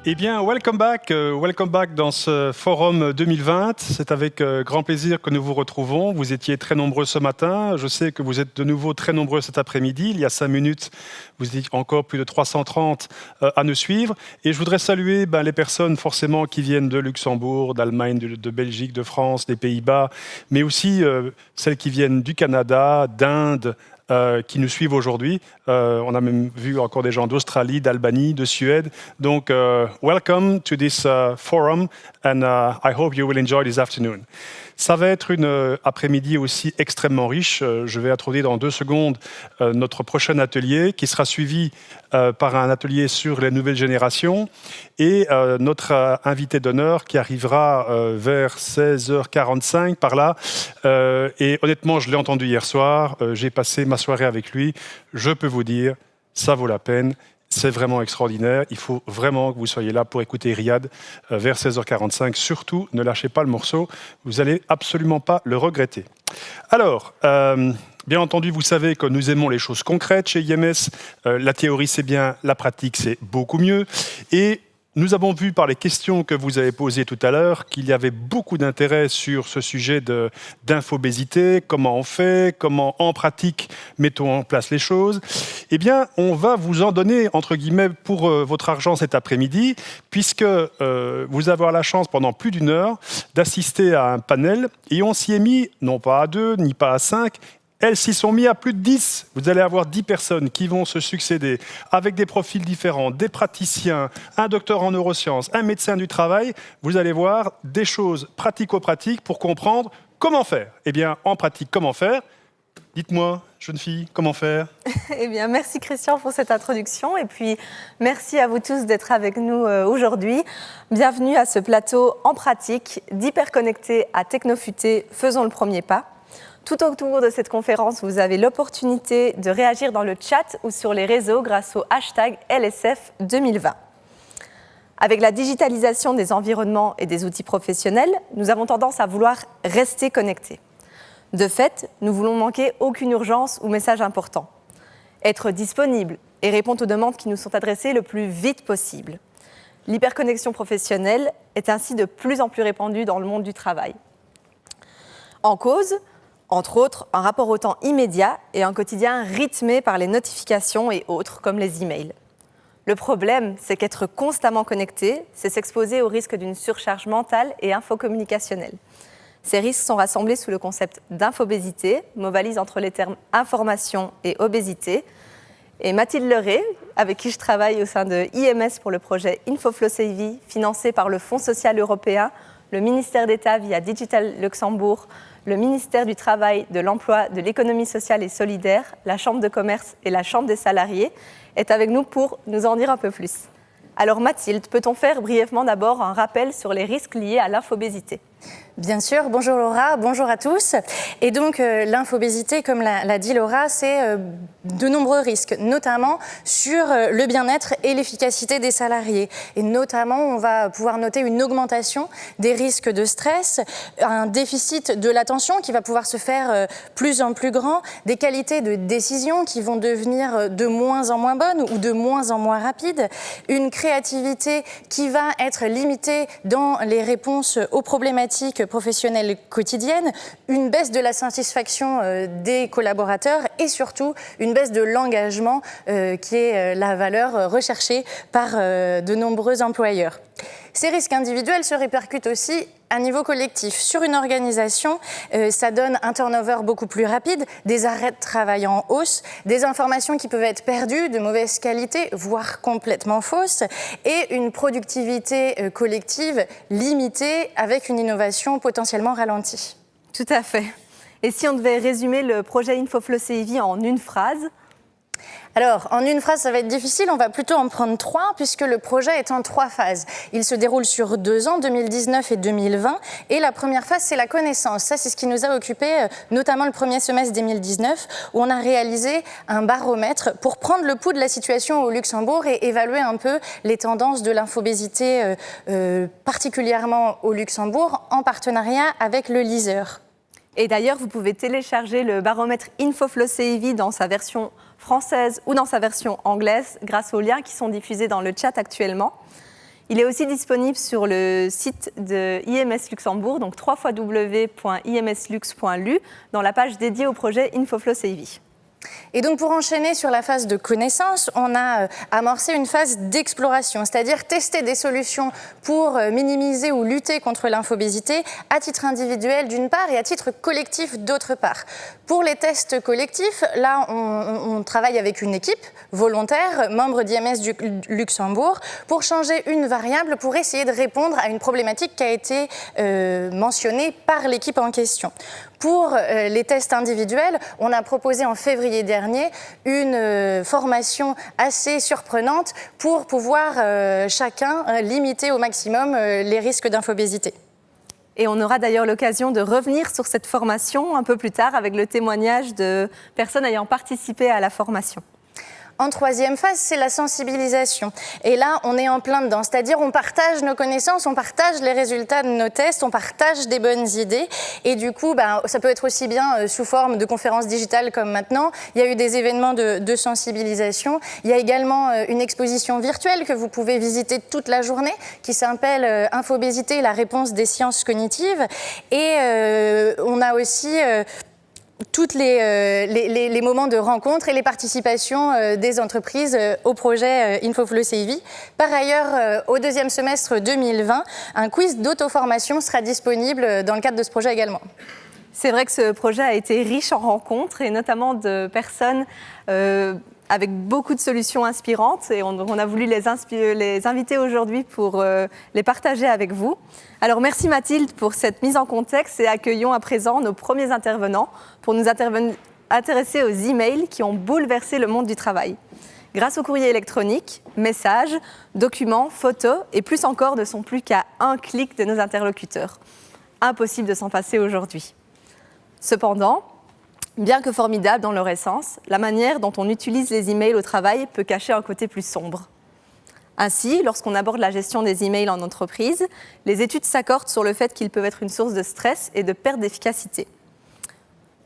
Eh bien, welcome back dans ce forum 2020. C'est avec grand plaisir que nous vous retrouvons. Vous étiez très nombreux ce matin. Je sais que vous êtes de nouveau très nombreux cet après-midi. Il y a 5 minutes, vous étiez encore plus de 330 à nous suivre. Et je voudrais saluer les personnes forcément qui viennent de Luxembourg, d'Allemagne, de Belgique, de France, des Pays-Bas, mais aussi celles qui viennent du Canada, d'Inde, qui nous suivent aujourd'hui. On a même vu encore des gens d'Australie, d'Albanie, de Suède. Donc, welcome to this forum and I hope you will enjoy this afternoon. Ça va être une après-midi aussi extrêmement riche. Je vais introduire dans 2 secondes notre prochain atelier qui sera suivi par un atelier sur les nouvelles générations et notre invité d'honneur qui arrivera vers 16h45 par là. Et honnêtement, je l'ai entendu hier soir. J'ai passé ma soirée avec lui. Je peux vous dire, ça vaut la peine. C'est vraiment extraordinaire. Il faut vraiment que vous soyez là pour écouter Riyad vers 16h45. Surtout, ne lâchez pas le morceau. Vous n'allez absolument pas le regretter. Alors, bien entendu, vous savez que nous aimons les choses concrètes chez IMS. La théorie, c'est bien. La pratique, c'est beaucoup mieux. Et nous avons vu par les questions que vous avez posées tout à l'heure qu'il y avait beaucoup d'intérêt sur ce sujet d'infobésité, comment on fait, comment en pratique mettons en place les choses. Eh bien, on va vous en donner, entre guillemets, pour votre argent cet après-midi, puisque vous avez la chance pendant plus d'1 heure d'assister à un panel, et on s'y est mis, non pas à 2, ni pas à 5, elles s'y sont mis à plus de 10. Vous allez avoir 10 personnes qui vont se succéder avec des profils différents, des praticiens, un docteur en neurosciences, un médecin du travail. Vous allez voir des choses pratico-pratiques pour comprendre comment faire. Eh bien, en pratique, comment faire ? Dites-moi, jeune fille, comment faire ? Eh bien, merci Christian pour cette introduction et puis merci à vous tous d'être avec nous aujourd'hui. Bienvenue à ce plateau en pratique d'Hyperconnecté à Technofuté, faisons le premier pas. Tout autour de cette conférence, vous avez l'opportunité de réagir dans le chat ou sur les réseaux grâce au hashtag LSF 2020. Avec la digitalisation des environnements et des outils professionnels, nous avons tendance à vouloir rester connectés. De fait, nous voulons manquer aucune urgence ou message important. Être disponible et répondre aux demandes qui nous sont adressées le plus vite possible. L'hyperconnexion professionnelle est ainsi de plus en plus répandue dans le monde du travail. En cause, entre autres, un rapport au temps immédiat et un quotidien rythmé par les notifications et autres, comme les emails. Le problème, c'est qu'être constamment connecté, c'est s'exposer au risque d'une surcharge mentale et infocommunicationnelle. Ces risques sont rassemblés sous le concept d'infobésité, mot valise entre les termes information et obésité. Et Mathilde Leray, avec qui je travaille au sein de IMS pour le projet InfoFlow CIV, financé par le Fonds social européen, le ministère d'État via Digital Luxembourg, le ministère du Travail, de l'Emploi, de l'Économie sociale et solidaire, la Chambre de commerce et la Chambre des salariés, est avec nous pour nous en dire un peu plus. Alors Mathilde, peut-on faire brièvement d'abord un rappel sur les risques liés à l'infobésité ? Bien sûr, bonjour Laura, bonjour à tous. Et donc l'infobésité, comme l'a dit Laura, c'est de nombreux risques, notamment sur le bien-être et l'efficacité des salariés. Et notamment, on va pouvoir noter une augmentation des risques de stress, un déficit de l'attention qui va pouvoir se faire plus en plus grand, des qualités de décision qui vont devenir de moins en moins bonnes ou de moins en moins rapides, une créativité qui va être limitée dans les réponses aux problématiques professionnelles quotidiennes, une baisse de la satisfaction des collaborateurs et surtout une baisse de l'engagement qui est la valeur recherchée par de nombreux employeurs. Ces risques individuels se répercutent aussi à niveau collectif. Sur une organisation, ça donne un turnover beaucoup plus rapide, des arrêts de travail en hausse, des informations qui peuvent être perdues, de mauvaise qualité, voire complètement fausses, et une productivité collective limitée avec une innovation potentiellement ralentie. Tout à fait. Et si on devait résumer le projet InfoFlow CIV en une phrase ? Alors, en une phrase, ça va être difficile, on va plutôt en prendre 3, puisque le projet est en 3 phases. Il se déroule sur 2 ans, 2019 et 2020, et la première phase, c'est la connaissance. Ça, c'est ce qui nous a occupé, notamment le premier semestre 2019, où on a réalisé un baromètre pour prendre le pouls de la situation au Luxembourg et évaluer un peu les tendances de l'infobésité, particulièrement au Luxembourg, en partenariat avec le LISER. Et d'ailleurs, vous pouvez télécharger le baromètre InfoFlow CIV dans sa version française ou dans sa version anglaise grâce aux liens qui sont diffusés dans le chat actuellement. Il est aussi disponible sur le site de IMS Luxembourg, donc www.imslux.lu, dans la page dédiée au projet InfoFlow CIV. Et donc pour enchaîner sur la phase de connaissance, on a amorcé une phase d'exploration, c'est-à-dire tester des solutions pour minimiser ou lutter contre l'infobésité à titre individuel d'une part et à titre collectif d'autre part. Pour les tests collectifs, là on travaille avec une équipe volontaire, membre d'IMS du Luxembourg, pour changer une variable pour essayer de répondre à une problématique qui a été mentionnée par l'équipe en question. Pour les tests individuels, on a proposé en février dernier une formation assez surprenante pour pouvoir chacun limiter au maximum les risques d'infobésité. Et on aura d'ailleurs l'occasion de revenir sur cette formation un peu plus tard avec le témoignage de personnes ayant participé à la formation. En troisième phase, c'est la sensibilisation. Et là, on est en plein dedans. C'est-à-dire, on partage nos connaissances, on partage les résultats de nos tests, on partage des bonnes idées. Et du coup, ça peut être aussi bien sous forme de conférences digitales comme maintenant. Il y a eu des événements de sensibilisation. Il y a également une exposition virtuelle que vous pouvez visiter toute la journée qui s'appelle Infobésité, la réponse des sciences cognitives. Et on a aussi tous les moments de rencontre et les participations des entreprises au projet InfoFlow CIV. Par ailleurs, au deuxième semestre 2020, un quiz d'auto-formation sera disponible dans le cadre de ce projet également. C'est vrai que ce projet a été riche en rencontres et notamment de personnes avec beaucoup de solutions inspirantes et on a voulu les inviter aujourd'hui pour les partager avec vous. Alors merci Mathilde pour cette mise en contexte et accueillons à présent nos premiers intervenants pour nous intéresser aux emails qui ont bouleversé le monde du travail. Grâce au courrier électronique, messages, documents, photos et plus encore ne sont plus qu'à un clic de nos interlocuteurs. Impossible de s'en passer aujourd'hui. Cependant, bien que formidable dans leur essence, la manière dont on utilise les emails au travail peut cacher un côté plus sombre. Ainsi, lorsqu'on aborde la gestion des emails en entreprise, les études s'accordent sur le fait qu'ils peuvent être une source de stress et de perte d'efficacité.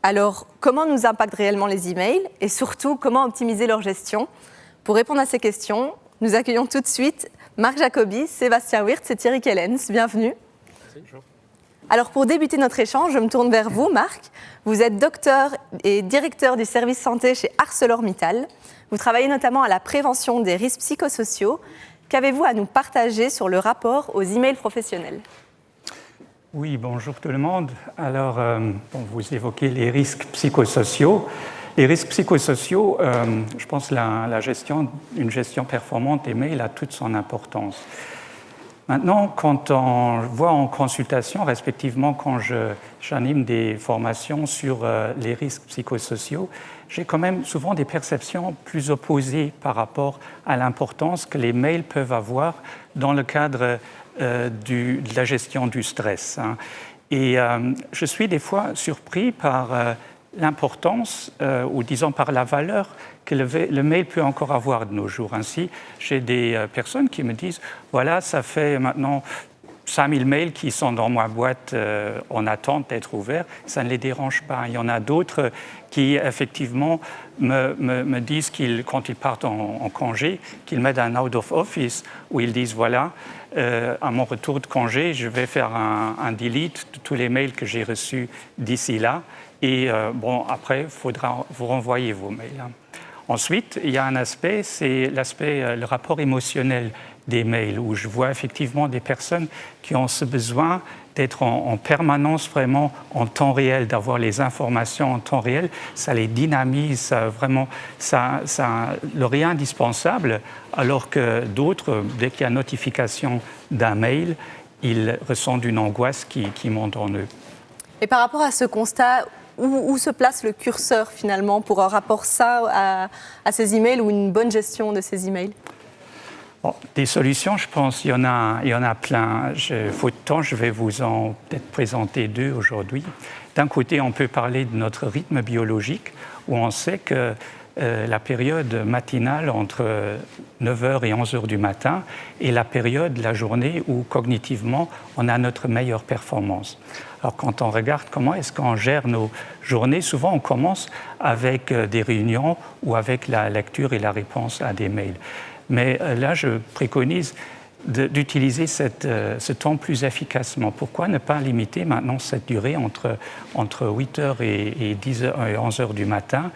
Alors, comment nous impactent réellement les emails et surtout, comment optimiser leur gestion? Pour répondre à ces questions, nous accueillons tout de suite Marc Jacobi, Sébastien Wirtz et Thierry Kellens. Bienvenue. Bonjour. Alors pour débuter notre échange, je me tourne vers vous, Marc. Vous êtes docteur et directeur du service santé chez ArcelorMittal. Vous travaillez notamment à la prévention des risques psychosociaux. Qu'avez-vous à nous partager sur le rapport aux emails professionnels? Oui, bonjour tout le monde. Alors, vous évoquez les risques psychosociaux. Les risques psychosociaux, je pense que une gestion performante des mails a toute son importance. Maintenant, quand on voit en consultation, respectivement quand j'anime des formations sur les risques psychosociaux, j'ai quand même souvent des perceptions plus opposées par rapport à l'importance que les mails peuvent avoir dans le cadre de la gestion du stress. Et je suis des fois surpris par l'importance, ou disons par la valeur que le mail peut encore avoir de nos jours. Ainsi, j'ai des personnes qui me disent, voilà, ça fait maintenant 5000 mails qui sont dans ma boîte en attente d'être ouverts, ça ne les dérange pas. Il y en a d'autres qui, effectivement, me disent quand ils partent en congé, qu'ils mettent un out of office où ils disent, voilà, à mon retour de congé, je vais faire un delete de tous les mails que j'ai reçus d'ici là. Et après, il faudra vous renvoyer vos mails. Ensuite, il y a un aspect, c'est le rapport émotionnel des mails, où je vois effectivement des personnes qui ont ce besoin d'être en permanence vraiment en temps réel, d'avoir les informations en temps réel. Ça les dynamise, ça leur est indispensable, alors que d'autres, dès qu'il y a notification d'un mail, ils ressentent une angoisse qui monte en eux. Et par rapport à ce constat, où se place le curseur finalement pour un rapport ça à ces emails ou une bonne gestion de ces emails? Bon, des solutions, je pense, il y en a plein. Faute de temps, je vais vous en peut-être présenter deux aujourd'hui. D'un côté, on peut parler de notre rythme biologique, où on sait que la période matinale entre 9h et 11h du matin est la période de la journée où cognitivement on a notre meilleure performance. Alors quand on regarde comment est-ce qu'on gère nos journées, souvent on commence avec des réunions ou avec la lecture et la réponse à des mails. Mais là je préconise d'utiliser ce temps plus efficacement. Pourquoi ne pas limiter maintenant cette durée entre 8h et 10h et 11h du matin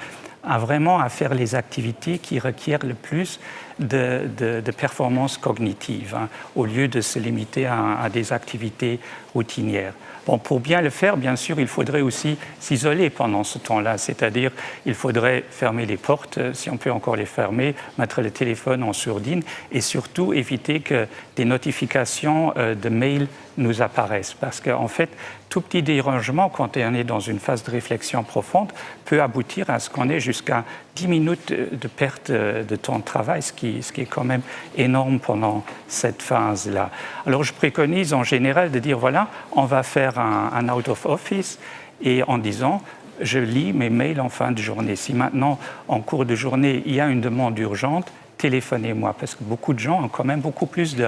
à faire les activités qui requièrent le plus de performance cognitive, au lieu de se limiter à des activités routinières. Bon, pour bien le faire, bien sûr, il faudrait aussi s'isoler pendant ce temps-là, c'est-à-dire il faudrait fermer les portes, si on peut encore les fermer, mettre le téléphone en sourdine et surtout éviter que des notifications de mails nous apparaissent. Parce qu'en fait, tout petit dérangement, quand on est dans une phase de réflexion profonde, peut aboutir à ce qu'on ait jusqu'à 10 minutes de perte de temps de travail, ce qui est quand même énorme pendant cette phase-là. Alors je préconise en général de dire, voilà, on va faire un out of office et en disant, je lis mes mails en fin de journée. Si maintenant, en cours de journée, il y a une demande urgente, téléphonez-moi, parce que beaucoup de gens ont quand même beaucoup plus de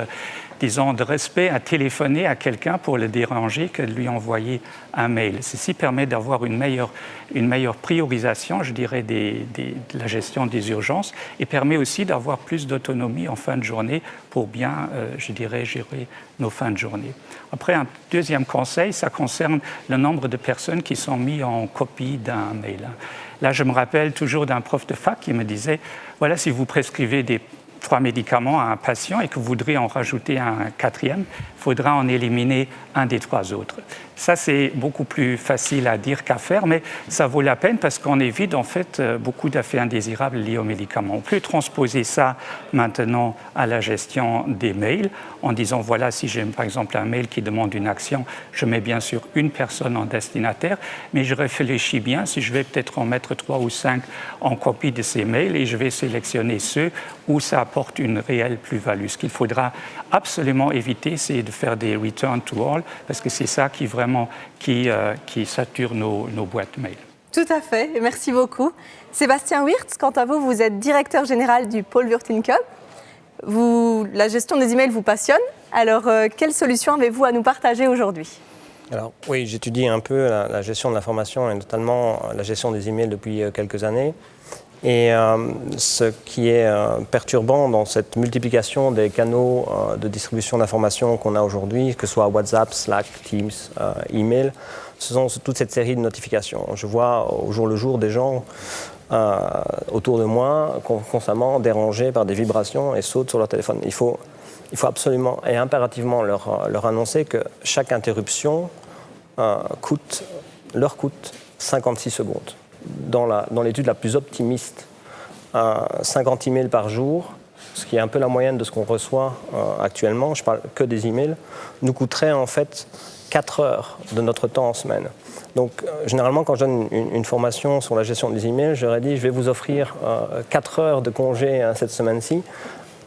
respect à téléphoner à quelqu'un pour le déranger que de lui envoyer un mail. Ceci permet d'avoir une meilleure priorisation, je dirais, de la gestion des urgences et permet aussi d'avoir plus d'autonomie en fin de journée pour bien, je dirais, gérer nos fins de journée. Après, un deuxième conseil, ça concerne le nombre de personnes qui sont mises en copie d'un mail. Là, je me rappelle toujours d'un prof de fac qui me disait, voilà, si vous prescrivez 3 médicaments à un patient et que vous voudrez en rajouter un 4e, il faudra en éliminer un des 3 autres. Ça, c'est beaucoup plus facile à dire qu'à faire, mais ça vaut la peine parce qu'on évite en fait beaucoup d'effets indésirables liés aux médicaments. On peut transposer ça maintenant à la gestion des mails en disant, voilà, si j'ai par exemple un mail qui demande une action, je mets bien sûr une personne en destinataire, mais je réfléchis bien si je vais peut-être en mettre 3 ou 5 en copie de ces mails et je vais sélectionner ceux où ça apporte une réelle plus-value. Ce qu'il faudra absolument éviter, c'est de faire des return to all, parce que c'est ça qui vraiment qui sature nos boîtes mail. Tout à fait, et merci beaucoup. Sébastien Wirtz, quant à vous, vous êtes directeur général du pôle Virtuncom. La gestion des emails vous passionne. Alors, quelle solution avez-vous à nous partager aujourd'hui ? Alors oui, j'étudie un peu la gestion de l'information et notamment la gestion des emails depuis quelques années. Et ce qui est perturbant dans cette multiplication des canaux de distribution d'informations qu'on a aujourd'hui, que ce soit WhatsApp, Slack, Teams, email, ce sont toute cette série de notifications. Je vois au jour le jour des gens autour de moi constamment dérangés par des vibrations et sautent sur leur téléphone. Il faut absolument et impérativement leur annoncer que chaque interruption leur coûte 56 secondes. Dans l'étude la plus optimiste, 50 emails par jour, ce qui est un peu la moyenne de ce qu'on reçoit actuellement, je parle que des emails, nous coûterait en fait 4 heures de notre temps en semaine. Donc généralement quand je donne une formation sur la gestion des emails, j'aurais dit je vais vous offrir 4 heures de congé cette semaine-ci.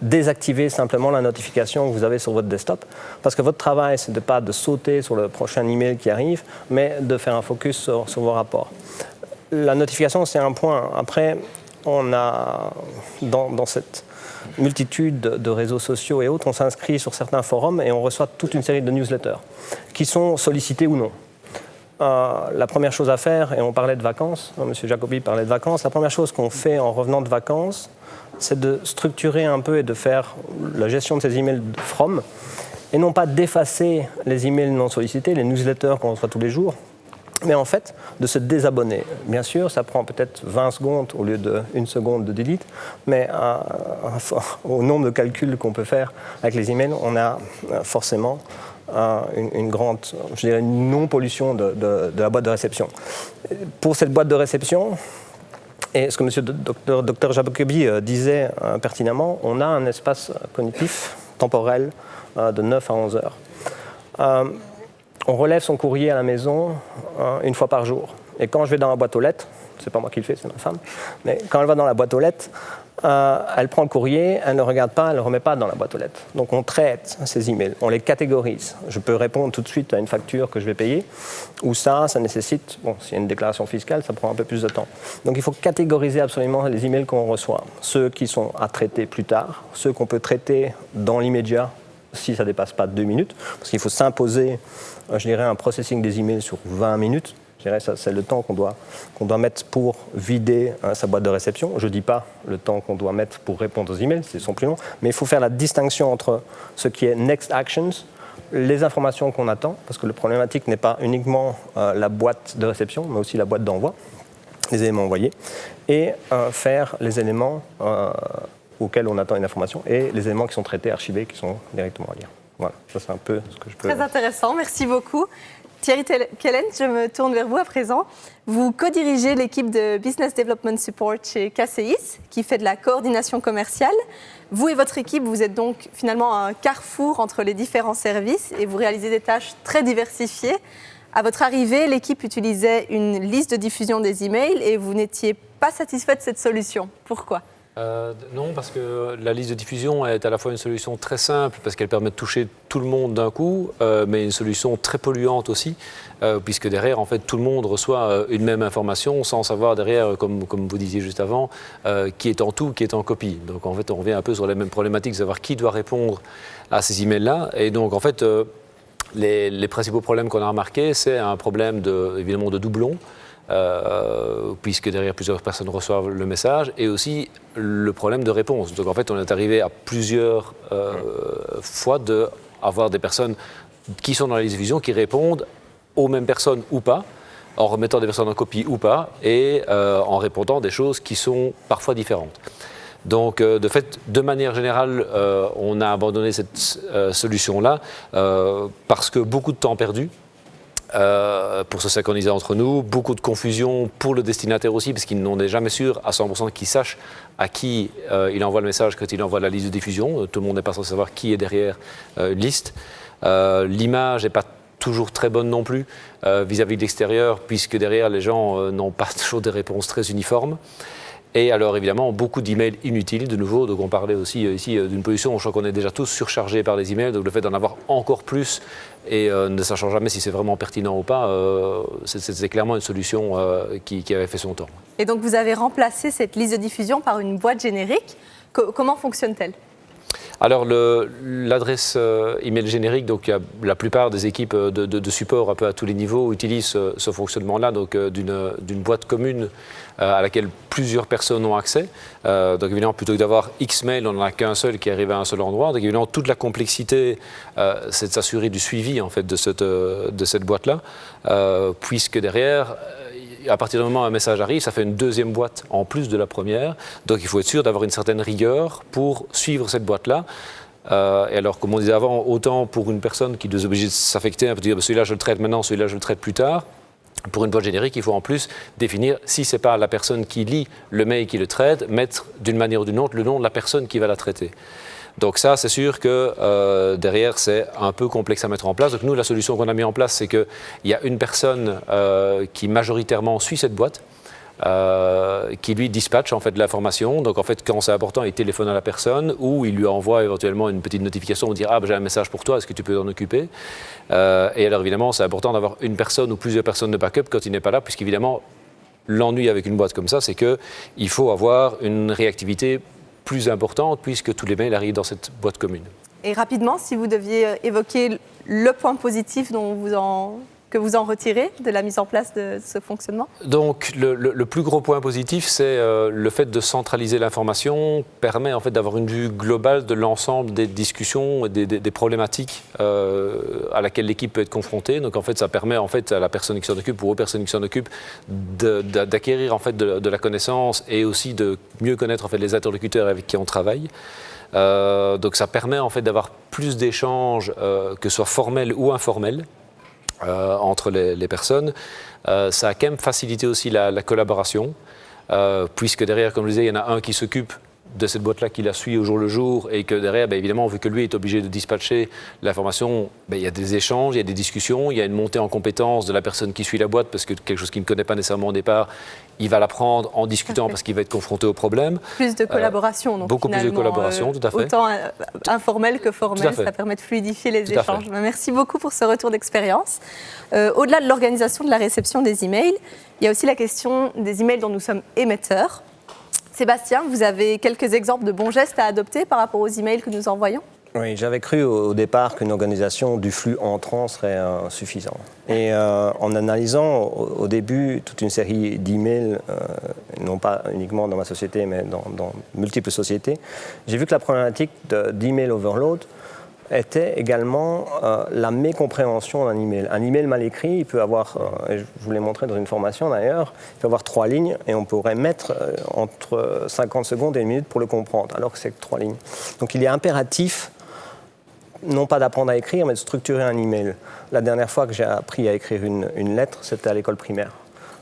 Désactivez simplement la notification que vous avez sur votre desktop, parce que votre travail, ce n'est pas de sauter sur le prochain email qui arrive, mais de faire un focus sur vos rapports. La notification, c'est un point. Après, on a, dans cette multitude de réseaux sociaux et autres, on s'inscrit sur certains forums et on reçoit toute une série de newsletters qui sont sollicités ou non. La première chose à faire, et on parlait de vacances, M. Jacobi parlait de vacances, la première chose qu'on fait en revenant de vacances, c'est de structurer un peu et de faire la gestion de ces emails from, et non pas d'effacer les emails non sollicités, les newsletters qu'on reçoit tous les jours, mais en fait de se désabonner. Bien sûr, ça prend peut-être 20 secondes au lieu d'1 seconde de delete, mais au nombre de calculs qu'on peut faire avec les emails, on a forcément une grande, je dirais, une non-pollution de la boîte de réception. Pour cette boîte de réception, et ce que M. Dr Jacobi disait pertinemment, on a un espace cognitif temporel de 9 à 11 heures. On relève son courrier à la maison 1 fois par jour. Et quand je vais dans la boîte aux lettres, c'est pas moi qui le fais, c'est ma femme, mais quand elle va dans la boîte aux lettres, elle prend le courrier, elle ne regarde pas, elle ne le remet pas dans la boîte aux lettres. Donc on traite ces emails, on les catégorise. Je peux répondre tout de suite à une facture que je vais payer, ou ça nécessite, bon, s'il y a une déclaration fiscale, ça prend un peu plus de temps. Donc il faut catégoriser absolument les emails qu'on reçoit. Ceux qui sont à traiter plus tard, ceux qu'on peut traiter dans l'immédiat, si ça ne dépasse pas 2 minutes, parce qu'il faut s'imposer, je dirais, un processing des emails sur 20 minutes. Je dirais que c'est le temps qu'on doit mettre pour vider sa boîte de réception. Je ne dis pas le temps qu'on doit mettre pour répondre aux emails, c'est son plus long, mais il faut faire la distinction entre ce qui est next actions, les informations qu'on attend, parce que le problématique n'est pas uniquement la boîte de réception, mais aussi la boîte d'envoi, les éléments envoyés, et faire les éléments auxquels on attend une information et les éléments qui sont traités, archivés, qui sont directement à lire. Voilà, ça c'est un peu ce que je peux... Très intéressant, merci beaucoup. Thierry Kellen, je me tourne vers vous à présent. Vous co-dirigez l'équipe de Business Development Support chez KCIS, qui fait de la coordination commerciale. Vous et votre équipe, vous êtes donc finalement un carrefour entre les différents services et vous réalisez des tâches très diversifiées. À votre arrivée, l'équipe utilisait une liste de diffusion des emails et vous n'étiez pas satisfait de cette solution. Pourquoi ? Non, parce que la liste de diffusion est à la fois une solution très simple, parce qu'elle permet de toucher tout le monde d'un coup, mais une solution très polluante aussi, puisque derrière, en fait, tout le monde reçoit une même information sans savoir derrière, comme vous disiez juste avant, qui est en tout, qui est en copie. Donc, en fait, on revient un peu sur les mêmes problématiques, de savoir qui doit répondre à ces emails-là. Et donc, en fait, les principaux problèmes qu'on a remarqués, c'est un problème évidemment de doublons, puisque derrière plusieurs personnes reçoivent le message, et aussi le problème de réponse. Donc en fait, on est arrivé à plusieurs fois d'avoir des personnes qui sont dans la diffusion qui répondent aux mêmes personnes ou pas, en remettant des personnes en copie ou pas, et en répondant des choses qui sont parfois différentes. Donc, de fait, de manière générale, on a abandonné cette solution-là parce que beaucoup de temps perdu, pour se synchroniser entre nous, beaucoup de confusion pour le destinataire aussi, parce qu'ils n'en est jamais sûr à 100% qu'il sache à qui il envoie le message quand il envoie la liste de diffusion. Tout le monde n'est pas censé savoir qui est derrière une liste. L'image n'est pas toujours très bonne non plus vis-à-vis de l'extérieur, puisque derrière les gens n'ont pas toujours des réponses très uniformes. Et alors évidemment, beaucoup d'emails inutiles, de nouveau. Donc on parlait aussi ici d'une pollution. Je crois qu'on est déjà tous surchargés par les emails. Donc le fait d'en avoir encore plus et ne sachant jamais si c'est vraiment pertinent ou pas, c'est clairement une solution qui avait fait son temps. Et donc vous avez remplacé cette liste de diffusion par une boîte générique. Comment fonctionne-t-elle ? Alors l'adresse email générique, donc la plupart des équipes de support un peu à tous les niveaux utilisent ce fonctionnement-là, donc d'une boîte commune à laquelle plusieurs personnes ont accès. Donc évidemment, plutôt que d'avoir X mails, on n'en a qu'un seul qui arrive à un seul endroit. Donc évidemment, toute la complexité, c'est de s'assurer du suivi en fait de cette boîte-là, puisque derrière, à partir du moment où un message arrive, ça fait une deuxième boîte en plus de la première. Donc il faut être sûr d'avoir une certaine rigueur pour suivre cette boîte-là. Et alors, comme on disait avant, autant pour une personne qui doit obligée de s'affecter, un peu dire celui-là je le traite maintenant, celui-là je le traite plus tard. Pour une boîte générique, il faut en plus définir, si ce n'est pas la personne qui lit le mail qui le traite, mettre d'une manière ou d'une autre le nom de la personne qui va la traiter. Donc ça, c'est sûr que derrière, c'est un peu complexe à mettre en place. Donc nous, la solution qu'on a mis en place, c'est qu'il y a une personne qui majoritairement suit cette boîte, qui lui dispatche en fait de l'information. Donc en fait, quand c'est important, il téléphone à la personne ou il lui envoie éventuellement une petite notification pour dire « Ah, ben, j'ai un message pour toi, est-ce que tu peux t'en occuper ?» Et alors évidemment, c'est important d'avoir une personne ou plusieurs personnes de backup quand il n'est pas là, puisqu'évidemment, l'ennui avec une boîte comme ça, c'est qu'il faut avoir une réactivité plus importante puisque tous les mails arrivent dans cette boîte commune. Et rapidement, si vous deviez évoquer le point positif que vous en retirez de la mise en place de ce fonctionnement ? Donc le plus gros point positif, c'est le fait de centraliser l'information, permet en fait d'avoir une vue globale de l'ensemble des discussions et des problématiques à laquelle l'équipe peut être confrontée. Donc en fait, ça permet en fait à la personne qui s'en occupe ou aux personnes qui s'en occupent d'acquérir en fait de la connaissance et aussi de mieux connaître en fait les interlocuteurs avec qui on travaille. Donc ça permet en fait d'avoir plus d'échanges, que ce soit formels ou informels, entre les personnes. Ça a quand même facilité aussi la collaboration, puisque derrière, comme je disais, il y en a un qui s'occupe de cette boîte-là, qui la suit au jour le jour, et que derrière, évidemment, vu que lui est obligé de dispatcher l'information, il y a des échanges, il y a des discussions, il y a une montée en compétence de la personne qui suit la boîte, parce que quelque chose qu'il ne connaît pas nécessairement au départ, il va l'apprendre en discutant parce qu'il va être confronté au problème. Plus de collaboration, donc beaucoup plus de collaboration, tout à fait. Autant informel que formel, ça permet de fluidifier les échanges. Merci beaucoup pour ce retour d'expérience. Au-delà de l'organisation de la réception des emails, il y a aussi la question des emails dont nous sommes émetteurs. Sébastien, vous avez quelques exemples de bons gestes à adopter par rapport aux emails que nous envoyons ? Oui, j'avais cru au départ qu'une organisation du flux entrant serait suffisant. Et en analysant au début toute une série d'emails, non pas uniquement dans ma société, mais dans multiples sociétés, j'ai vu que la problématique d'email overload était également la mécompréhension d'un email. Un email mal écrit, il peut avoir, et je vous l'ai montré dans une formation d'ailleurs, il peut avoir 3 lignes et on pourrait mettre entre 50 secondes et 1 minute pour le comprendre, alors que c'est que 3 lignes. Donc il est impératif, non pas d'apprendre à écrire, mais de structurer un email. La dernière fois que j'ai appris à écrire une lettre, c'était à l'école primaire.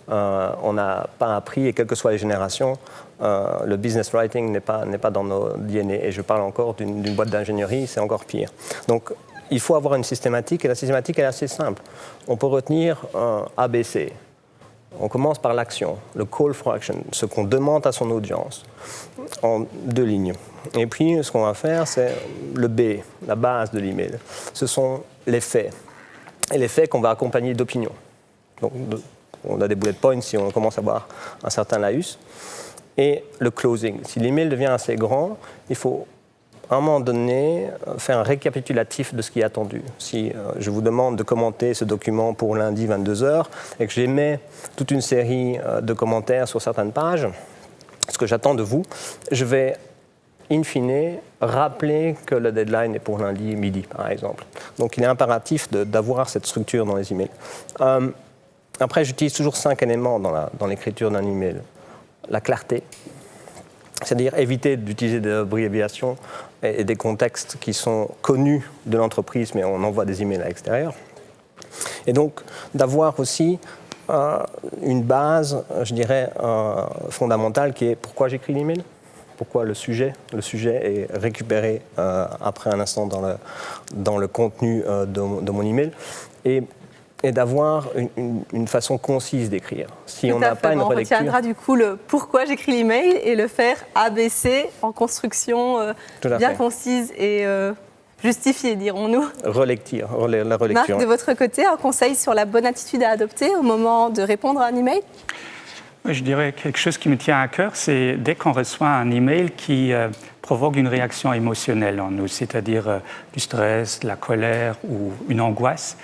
On n'a pas appris, et quelles que soient les générations, le business writing n'est pas dans nos DNA. Et je parle encore d'une boîte d'ingénierie, c'est encore pire. Donc, il faut avoir une systématique, et la systématique est assez simple. On peut retenir un ABC. On commence par l'action, le call for action, ce qu'on demande à son audience, en 2 lignes. Et puis, ce qu'on va faire, c'est le B, la base de l'email. Ce sont les faits. Et les faits qu'on va accompagner d'opinions. Donc, on a des bullet points si on commence à avoir un certain laïus. Et le closing. Si l'email devient assez grand, il faut à un moment donné faire un récapitulatif de ce qui est attendu. Si je vous demande de commenter ce document pour lundi 22h et que j'émets toute une série de commentaires sur certaines pages, ce que j'attends de vous, je vais in fine rappeler que le deadline est pour lundi midi, par exemple. Donc il est impératif d'avoir cette structure dans les emails. Après, j'utilise toujours 5 éléments dans l'écriture d'un email. La clarté, c'est-à-dire éviter d'utiliser des abréviations et des contextes qui sont connus de l'entreprise, mais on envoie des emails à l'extérieur. Et donc, d'avoir aussi une base, je dirais, fondamentale qui est pourquoi j'écris l'email, pourquoi le sujet est récupéré après un instant dans le contenu de mon email. Et d'avoir une façon concise d'écrire. Si on n'a pas une relecture... On retiendra du coup le pourquoi j'écris l'email et le faire ABC en construction bien concise et justifiée, dirons-nous. La relecture. Marc, de votre côté, un conseil sur la bonne attitude à adopter au moment de répondre à un email ? Je dirais quelque chose qui me tient à cœur, c'est dès qu'on reçoit un email qui provoque une réaction émotionnelle en nous, c'est-à-dire du stress, de la colère ou une angoisse.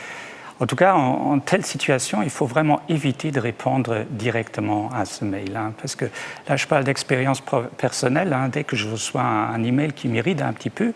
En tout cas, en telle situation, il faut vraiment éviter de répondre directement à ce mail. Parce que là, je parle d'expérience personnelle. Dès que je reçois un email qui m'irrite un petit peu,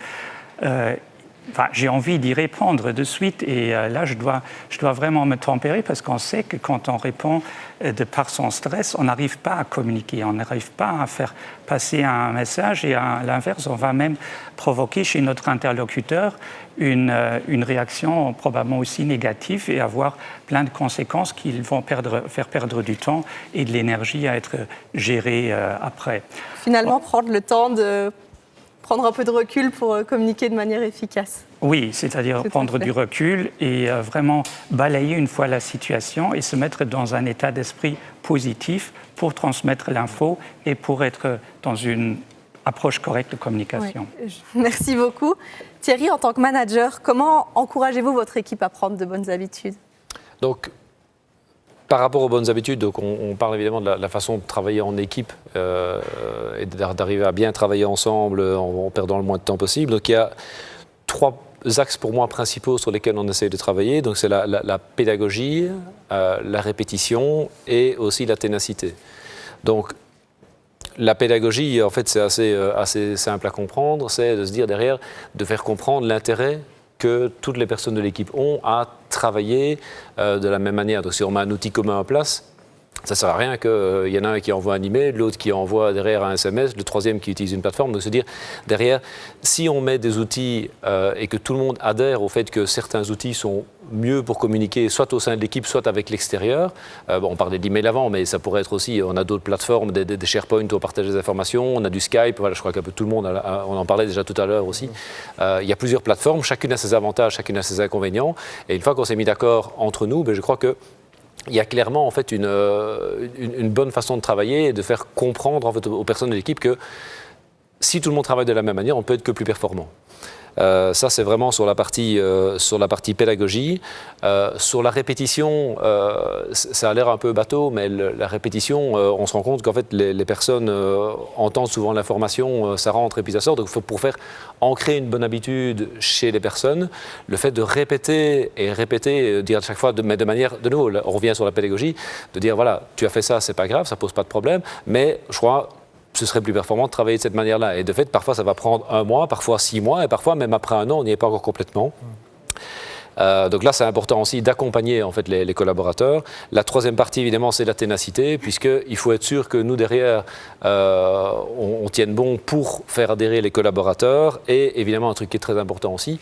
j'ai envie d'y répondre de suite. Et là, je dois vraiment me tempérer parce qu'on sait que quand on répond de par son stress, on n'arrive pas à communiquer, on n'arrive pas à faire passer un message. Et à l'inverse, on va même provoquer chez notre interlocuteur une réaction probablement aussi négative et avoir plein de conséquences qui vont faire perdre du temps et de l'énergie à être gérées après. Finalement, prendre le temps de prendre un peu de recul pour communiquer de manière efficace. Oui, c'est-à-dire prendre du recul et vraiment balayer une fois la situation et se mettre dans un état d'esprit positif pour transmettre l'info et pour être dans une approche correcte de communication. Oui. Merci beaucoup. Thierry, en tant que manager, comment encouragez-vous votre équipe à prendre de bonnes habitudes ? Donc, par rapport aux bonnes habitudes, donc on parle évidemment de la façon de travailler en équipe et d'arriver à bien travailler ensemble en perdant le moins de temps possible. Donc il y a 3 axes pour moi principaux sur lesquels on essaie de travailler. Donc c'est la pédagogie, la répétition et aussi la ténacité. Donc la pédagogie, en fait, c'est assez simple à comprendre. C'est de se dire derrière, de faire comprendre l'intérêt que toutes les personnes de l'équipe ont à travailler de la même manière. Donc si on met un outil commun en place, ça ne sert à rien qu'il y en a un qui envoie un email, l'autre qui envoie derrière un SMS, le troisième qui utilise une plateforme. Donc se dire derrière, si on met des outils et que tout le monde adhère au fait que certains outils sont mieux pour communiquer, soit au sein de l'équipe, soit avec l'extérieur. On parlait d'email avant, mais ça pourrait être aussi, on a d'autres plateformes, des SharePoint où on partage des informations, on a du Skype, voilà, je crois qu'un peu tout le monde, on en parlait déjà tout à l'heure aussi. Il y a plusieurs plateformes, chacune a ses avantages, chacune a ses inconvénients. Et une fois qu'on s'est mis d'accord entre nous, je crois que il y a clairement en fait une bonne façon de travailler et de faire comprendre en fait, aux personnes de l'équipe que si tout le monde travaille de la même manière, on peut être que plus performant. Ça, c'est vraiment sur la partie pédagogie. Sur la répétition, ça a l'air un peu bateau, mais la répétition, on se rend compte qu'en fait, les personnes entendent souvent l'information, ça rentre et puis ça sort. Donc, pour faire ancrer une bonne habitude chez les personnes, le fait de répéter et répéter, dire à chaque fois, mais de manière, de nouveau, on revient sur la pédagogie, de dire, voilà, tu as fait ça, c'est pas grave, ça pose pas de problème, mais je crois ce serait plus performant de travailler de cette manière-là. Et de fait, parfois, ça va prendre 1 mois, parfois 6 mois, et parfois, même après 1 an, on n'y est pas encore complètement. Donc là, c'est important aussi d'accompagner en fait, les collaborateurs. La troisième partie, évidemment, c'est la ténacité, puisqu'il faut être sûr que nous, derrière, on tienne bon pour faire adhérer les collaborateurs. Et évidemment, un truc qui est très important aussi,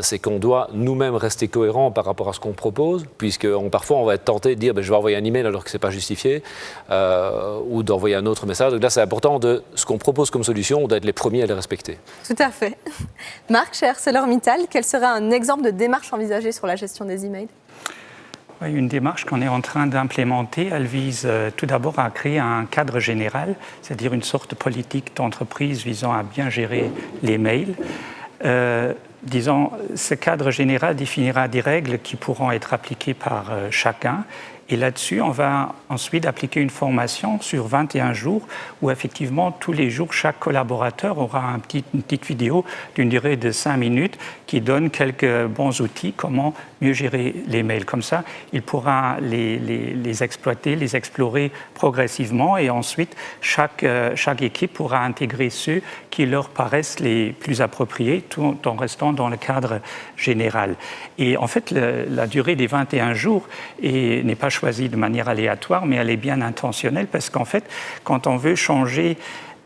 c'est qu'on doit nous-mêmes rester cohérents par rapport à ce qu'on propose, puisque parfois, on va être tenté de dire je vais envoyer un email alors que ce n'est pas justifié, ou d'envoyer un autre message. Donc là, c'est important, ce qu'on propose comme solution, on doit être les premiers à les respecter. Tout à fait. Marc, chez ArcelorMittal, quel serait un exemple de démarche envisagée sur la gestion des emails? Oui, une démarche qu'on est en train d'implémenter, elle vise tout d'abord à créer un cadre général, c'est-à-dire une sorte de politique d'entreprise visant à bien gérer les mails. Disons, ce cadre général définira des règles qui pourront être appliquées par chacun. Et là-dessus, on va ensuite appliquer une formation sur 21 jours où effectivement, tous les jours, chaque collaborateur aura une petite vidéo d'une durée de 5 minutes qui donne quelques bons outils, comment mieux gérer les mails. Comme ça, il pourra les exploiter, les explorer progressivement et ensuite, chaque équipe pourra intégrer ceux qui leur paraissent les plus appropriés tout en restant dans le cadre général. Et en fait, la durée des 21 jours n'est pas choisie de manière aléatoire, mais elle est bien intentionnelle parce qu'en fait, quand on veut changer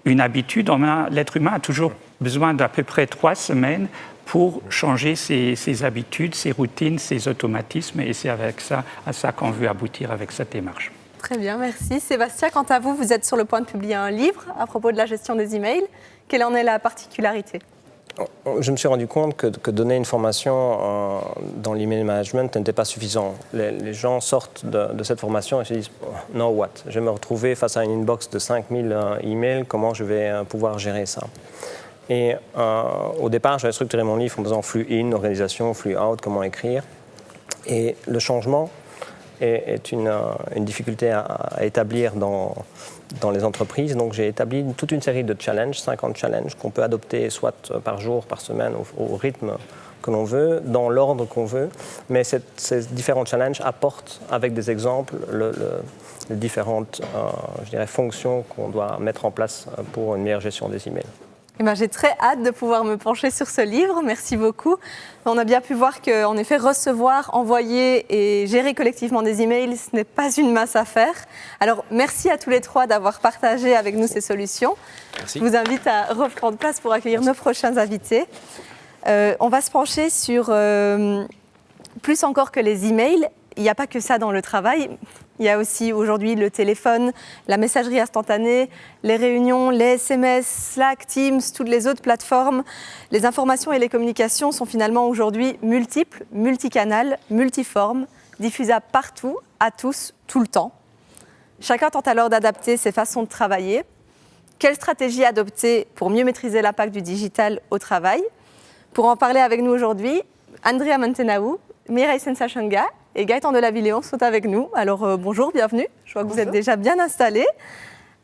une habitude, l'être humain a toujours besoin d'à peu près 3 semaines pour changer ses habitudes, ses routines, ses automatismes, et c'est à ça qu'on veut aboutir avec cette démarche. Très bien, merci. Sébastien, quant à vous, vous êtes sur le point de publier un livre à propos de la gestion des emails. Quelle en est la particularité ? Je me suis rendu compte que donner une formation dans l'email management n'était pas suffisant. Les gens sortent de cette formation et se disent « now what ?» Je vais me retrouver face à une inbox de 5000 emails, comment je vais pouvoir gérer ça ? Et au départ, j'avais structuré mon livre en faisant flux in, organisation, flux out, comment écrire. Et le changement est une difficulté à établir dans les entreprises. Donc j'ai établi toute une série de challenges, 50 challenges qu'on peut adopter soit par jour, par semaine, au rythme que l'on veut, dans l'ordre qu'on veut. Mais ces différents challenges apportent avec des exemples les différentes fonctions qu'on doit mettre en place pour une meilleure gestion des emails. Eh ben, j'ai très hâte de pouvoir me pencher sur ce livre. Merci beaucoup. On a bien pu voir qu'en effet, recevoir, envoyer et gérer collectivement des emails, ce n'est pas une mince affaire. Alors, merci à tous les 3 d'avoir partagé avec nous ces solutions. Merci. Je vous invite à reprendre place pour accueillir nos prochains invités. On va se pencher sur plus encore que les emails. Il n'y a pas que ça dans le travail. Il y a aussi aujourd'hui le téléphone, la messagerie instantanée, les réunions, les SMS, Slack, Teams, toutes les autres plateformes. Les informations et les communications sont finalement aujourd'hui multiples, multicanales, multiformes, diffusables partout, à tous, tout le temps. Chacun tente alors d'adapter ses façons de travailler. Quelle stratégie adopter pour mieux maîtriser l'impact du digital au travail ? Pour en parler avec nous aujourd'hui, Andrea Mantenaou, Mireille Sensachanga et Gaëtan Delavilléon sont avec nous. Alors bonjour, bienvenue. Je vois que vous êtes déjà bien installés.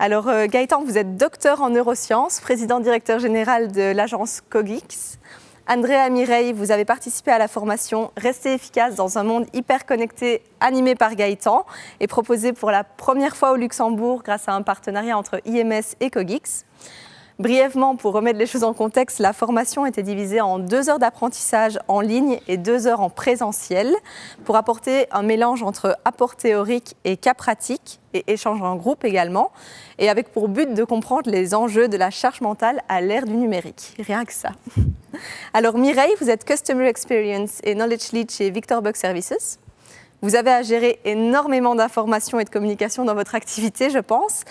Alors Gaëtan, vous êtes docteur en neurosciences, président-directeur général de l'agence Cogix. Andrea et Mireille, vous avez participé à la formation « Rester efficace dans un monde hyper connecté » animée par Gaëtan et proposée pour la première fois au Luxembourg grâce à un partenariat entre IMS et Cogix. Brièvement, pour remettre les choses en contexte, la formation était divisée en 2 heures d'apprentissage en ligne et 2 heures en présentiel pour apporter un mélange entre apport théorique et cas pratique et échange en groupe également, et avec pour but de comprendre les enjeux de la charge mentale à l'ère du numérique. Rien que ça. Alors Mireille, vous êtes Customer Experience et Knowledge Lead chez Victor Buck Services. Vous avez à gérer énormément d'informations et de communication dans votre activité, je pense.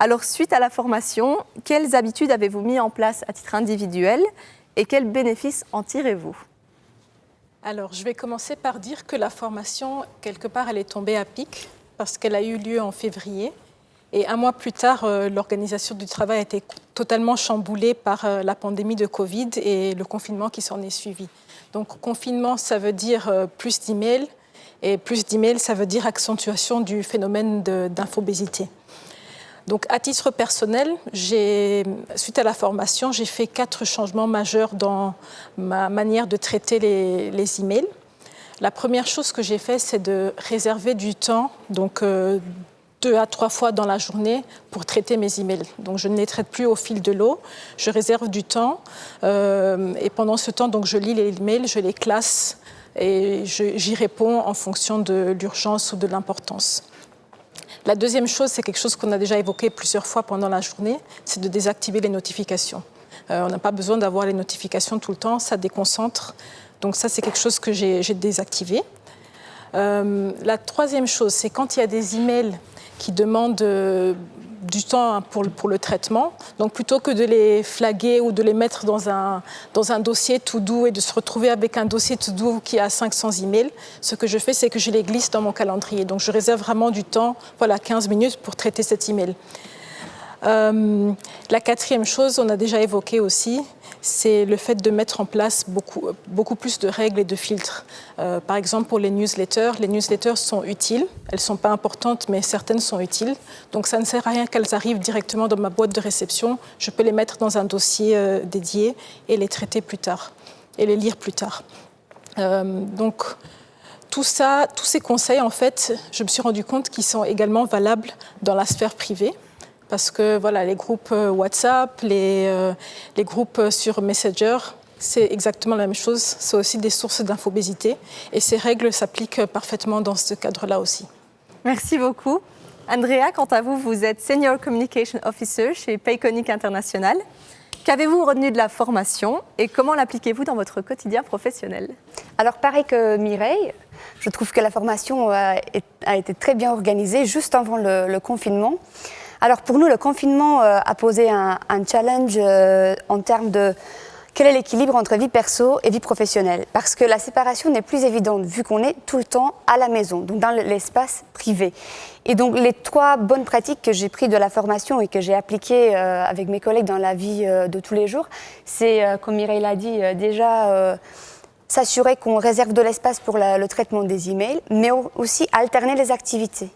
Alors, suite à la formation, quelles habitudes avez-vous mis en place à titre individuel et quels bénéfices en tirez-vous ? Alors, je vais commencer par dire que la formation, quelque part, elle est tombée à pic parce qu'elle a eu lieu en février. Et un mois plus tard, l'organisation du travail a été totalement chamboulée par la pandémie de Covid et le confinement qui s'en est suivi. Donc confinement, ça veut dire plus d'emails, et plus d'emails, ça veut dire accentuation du phénomène d'infobésité. Donc à titre personnel, suite à la formation, j'ai fait 4 changements majeurs dans ma manière de traiter les emails. La première chose que j'ai fait, c'est de réserver du temps, donc 2 à 3 fois dans la journée pour traiter mes emails. Donc je ne les traite plus au fil de l'eau, je réserve du temps et pendant ce temps, donc, je lis les emails, je les classe et j'y réponds en fonction de l'urgence ou de l'importance. La deuxième chose, c'est quelque chose qu'on a déjà évoqué plusieurs fois pendant la journée, c'est de désactiver les notifications. On n'a pas besoin d'avoir les notifications tout le temps, ça déconcentre. Donc ça, c'est quelque chose que j'ai désactivé. La troisième chose, c'est quand il y a des emails qui demandent du temps pour le traitement. Donc plutôt que de les flaguer ou de les mettre dans un dossier to-do et de se retrouver avec un dossier to-do qui a 500 emails, ce que je fais, c'est que je les glisse dans mon calendrier. Donc je réserve vraiment du temps, 15 minutes pour traiter cet email. La quatrième chose, on a déjà évoqué aussi, c'est le fait de mettre en place beaucoup plus de règles et de filtres. Par exemple, pour les newsletters sont utiles. Elles ne sont pas importantes, mais certaines sont utiles. Donc, ça ne sert à rien qu'elles arrivent directement dans ma boîte de réception. Je peux les mettre dans un dossier dédié et les traiter plus tard, et les lire plus tard. Donc, tous ces conseils, en fait, je me suis rendu compte qu'ils sont également valables dans la sphère privée. Parce que les groupes WhatsApp, les groupes sur Messenger, c'est exactement la même chose. C'est aussi des sources d'infobésité. Et ces règles s'appliquent parfaitement dans ce cadre-là aussi. Merci beaucoup. Andrea, quant à vous, vous êtes Senior Communication Officer chez Payconic International. Qu'avez-vous retenu de la formation et comment l'appliquez-vous dans votre quotidien professionnel? Alors, pareil que Mireille, je trouve que la formation a été très bien organisée juste avant le confinement. Alors pour nous, le confinement a posé un challenge en termes de quel est l'équilibre entre vie perso et vie professionnelle. Parce que la séparation n'est plus évidente vu qu'on est tout le temps à la maison, donc dans l'espace privé. Et donc les 3 bonnes pratiques que j'ai prises de la formation et que j'ai appliquées avec mes collègues dans la vie de tous les jours, c'est, comme Mireille l'a dit, déjà s'assurer qu'on réserve de l'espace pour le traitement des emails, mais aussi alterner les activités.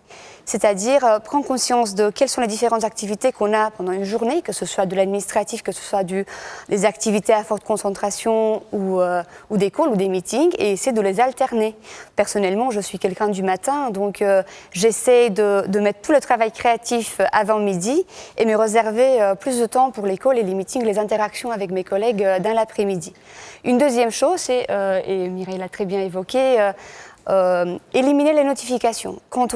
C'est-à-dire prendre conscience de quelles sont les différentes activités qu'on a pendant une journée, que ce soit de l'administratif, que ce soit des activités à forte concentration ou des calls ou des meetings, et essayer de les alterner. Personnellement, je suis quelqu'un du matin, donc j'essaie de mettre tout le travail créatif avant midi et me réserver plus de temps pour les calls et les meetings, les interactions avec mes collègues dans l'après-midi. Une deuxième chose, c'est, et Mireille l'a très bien évoqué, éliminer les notifications. Quand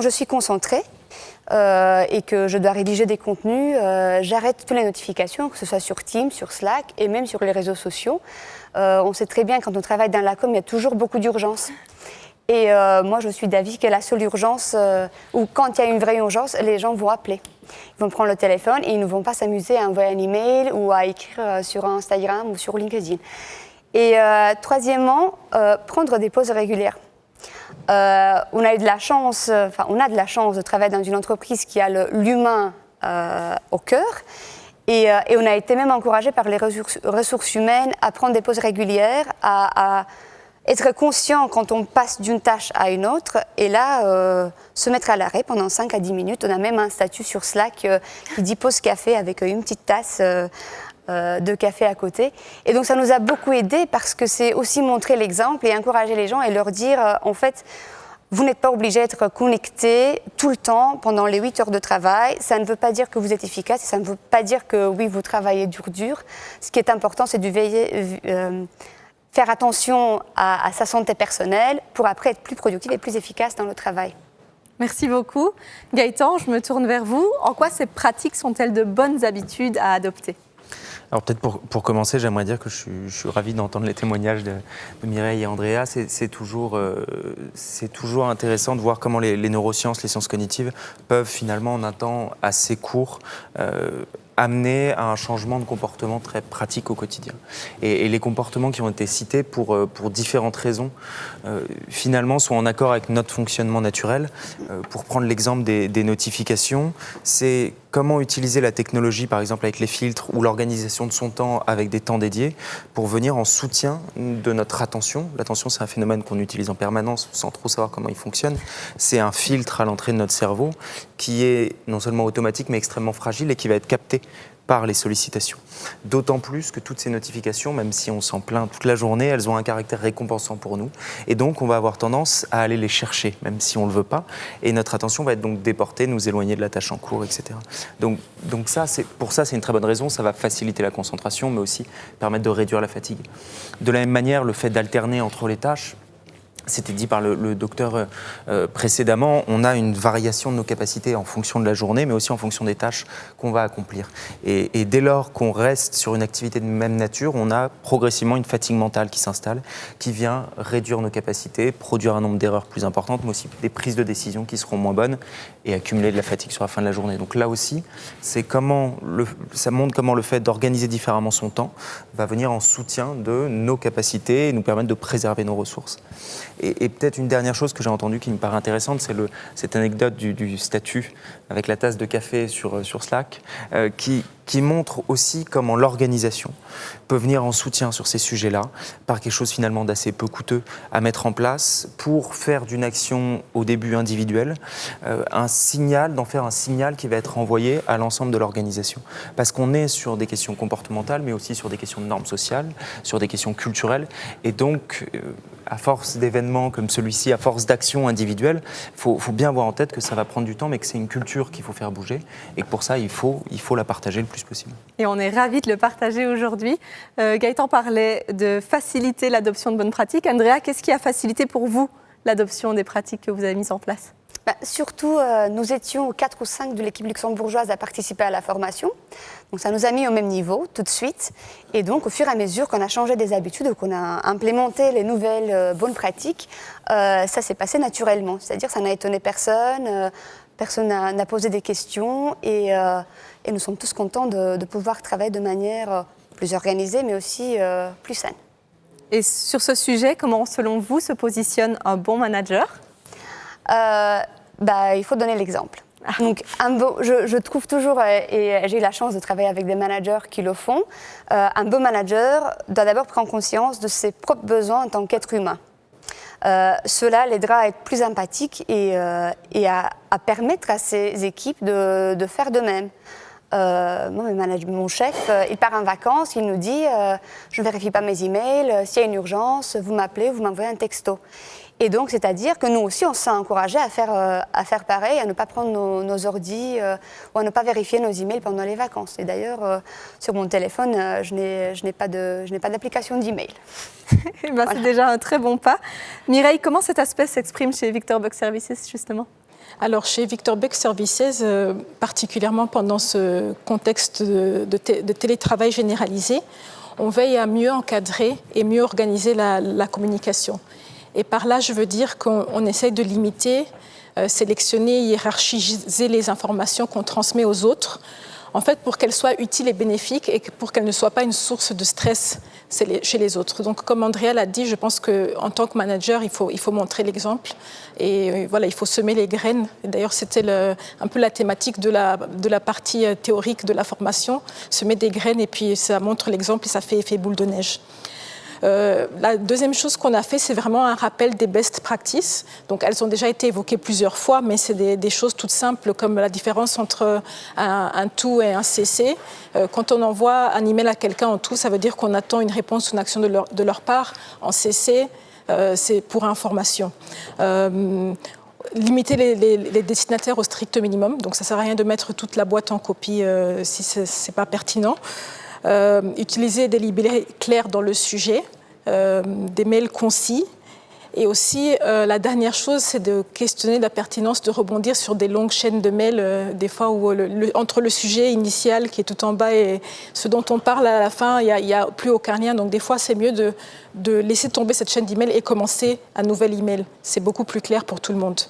je suis concentrée et que je dois rédiger des contenus, j'arrête toutes les notifications, que ce soit sur Teams, sur Slack et même sur les réseaux sociaux. On sait très bien quand on travaille dans la com, il y a toujours beaucoup d'urgence. Et moi, je suis d'avis que la seule urgence, ou quand il y a une vraie urgence, les gens vont appeler. Ils vont prendre le téléphone et ils ne vont pas s'amuser à envoyer un email ou à écrire sur Instagram ou sur LinkedIn. Et troisièmement, prendre des pauses régulières. On a de la chance de travailler dans une entreprise qui a l'humain au cœur. Et on a été même encouragé par les ressources humaines à prendre des pauses régulières, à être conscient quand on passe d'une tâche à une autre. Et là, se mettre à l'arrêt pendant 5 à 10 minutes. On a même un statut sur Slack qui dit pause café avec une petite tasse de café à côté. Et donc ça nous a beaucoup aidé parce que c'est aussi montrer l'exemple et encourager les gens et leur dire en fait, vous n'êtes pas obligé d'être connecté tout le temps pendant les 8 heures de travail. Ça ne veut pas dire que vous êtes efficace et ça ne veut pas dire que oui, vous travaillez dur. Ce qui est important, c'est de faire attention à sa santé personnelle pour après être plus productif et plus efficace dans le travail. Merci beaucoup. Gaëtan, je me tourne vers vous. En quoi ces pratiques sont-elles de bonnes habitudes à adopter ? Alors peut-être pour commencer, j'aimerais dire que je suis ravi d'entendre les témoignages de Mireille et Andrea. C'est toujours intéressant de voir comment les neurosciences, les sciences cognitives peuvent finalement en un temps assez court amener à un changement de comportement très pratique au quotidien. Et les comportements qui ont été cités pour différentes raisons, finalement, sont en accord avec notre fonctionnement naturel. Pour prendre l'exemple des notifications, c'est comment utiliser la technologie, par exemple avec les filtres ou l'organisation de son temps avec des temps dédiés, pour venir en soutien de notre attention. L'attention, c'est un phénomène qu'on utilise en permanence sans trop savoir comment il fonctionne. C'est un filtre à l'entrée de notre cerveau qui est non seulement automatique, mais extrêmement fragile et qui va être capté par les sollicitations. D'autant plus que toutes ces notifications, même si on s'en plaint toute la journée, elles ont un caractère récompensant pour nous. Et donc, on va avoir tendance à aller les chercher, même si on ne le veut pas. Et notre attention va être donc déportée, nous éloigner de la tâche en cours, etc. Donc ça, pour ça, c'est une très bonne raison. Ça va faciliter la concentration, mais aussi permettre de réduire la fatigue. De la même manière, le fait d'alterner entre les tâches, c'était dit par le docteur précédemment, on a une variation de nos capacités en fonction de la journée, mais aussi en fonction des tâches qu'on va accomplir. Et dès lors qu'on reste sur une activité de même nature, on a progressivement une fatigue mentale qui s'installe, qui vient réduire nos capacités, produire un nombre d'erreurs plus importantes, mais aussi des prises de décision qui seront moins bonnes et accumuler de la fatigue sur la fin de la journée. Donc là aussi, ça montre comment le fait d'organiser différemment son temps va venir en soutien de nos capacités et nous permettre de préserver nos ressources. Et peut-être une dernière chose que j'ai entendue qui me paraît intéressante, c'est cette anecdote du statut avec la tasse de café sur Slack, qui montre aussi comment l'organisation peut venir en soutien sur ces sujets-là, par quelque chose finalement d'assez peu coûteux à mettre en place pour faire d'une action au début individuelle d'en faire un signal qui va être envoyé à l'ensemble de l'organisation. Parce qu'on est sur des questions comportementales, mais aussi sur des questions de normes sociales, sur des questions culturelles, et donc à force d'événements comme celui-ci, à force d'actions individuelles, faut bien avoir en tête que ça va prendre du temps, mais que c'est une culture qu'il faut faire bouger, et que pour ça, il faut la partager le plus possible. Et on est ravis de le partager aujourd'hui. Gaëtan parlait de faciliter l'adoption de bonnes pratiques. Andrea, qu'est-ce qui a facilité pour vous l'adoption des pratiques que vous avez mises en place ? Surtout, nous étions 4 ou 5 de l'équipe luxembourgeoise à participer à la formation. Donc ça nous a mis au même niveau tout de suite. Et donc, au fur et à mesure qu'on a changé des habitudes, qu'on a implémenté les nouvelles bonnes pratiques, ça s'est passé naturellement. C'est-à-dire que ça n'a étonné personne, personne n'a posé des questions. Et nous sommes tous contents de pouvoir travailler de manière plus organisée, mais aussi plus saine. Et sur ce sujet, comment, selon vous, se positionne un bon manager ? Il faut donner l'exemple. Donc, je trouve toujours, et j'ai eu la chance de travailler avec des managers qui le font, un bon manager doit d'abord prendre conscience de ses propres besoins en tant qu'être humain. Cela l'aidera à être plus empathique et à permettre à ses équipes de faire de même. Mon chef, il part en vacances, il nous dit je ne vérifie pas mes emails, s'il y a une urgence, vous m'appelez, vous m'envoyez un texto. Et donc, c'est-à-dire que nous aussi, on s'est encouragés à faire pareil, à ne pas prendre nos ordis ou à ne pas vérifier nos emails pendant les vacances. Et d'ailleurs, sur mon téléphone, je n'ai pas d'application d'email. Voilà. C'est déjà un très bon pas. Mireille, comment cet aspect s'exprime chez Victor Buck Services, justement ? Alors, chez Victor Buck Services, particulièrement pendant ce contexte de télétravail généralisé, on veille à mieux encadrer et mieux organiser la communication. Et par là, je veux dire qu'on essaye de limiter, sélectionner, hiérarchiser les informations qu'on transmet aux autres, en fait, pour qu'elles soient utiles et bénéfiques et pour qu'elles ne soient pas une source de stress chez les autres. Donc, comme Andrea l'a dit, je pense qu'en tant que manager, il faut montrer l'exemple et voilà, il faut semer les graines. Et d'ailleurs, c'était un peu la thématique de la partie théorique de la formation, semer des graines et puis ça montre l'exemple et ça fait effet boule de neige. La deuxième chose qu'on a fait, c'est vraiment un rappel des best practices. Donc, elles ont déjà été évoquées plusieurs fois, mais c'est des choses toutes simples comme la différence entre un to et un cc. Quand on envoie un email à quelqu'un en to, ça veut dire qu'on attend une réponse ou une action de leur part. En cc, c'est pour information. Limiter les destinataires au strict minimum. Donc, ça ne sert à rien de mettre toute la boîte en copie si ce n'est pas pertinent. Utiliser des libellés clairs dans le sujet, des mails concis. Et aussi, la dernière chose, c'est de questionner la pertinence de rebondir sur des longues chaînes de mails, des fois où entre le sujet initial qui est tout en bas et ce dont on parle à la fin, il n'y a plus aucun lien. Donc des fois, c'est mieux de laisser tomber cette chaîne d'emails et commencer un nouvel email. C'est beaucoup plus clair pour tout le monde.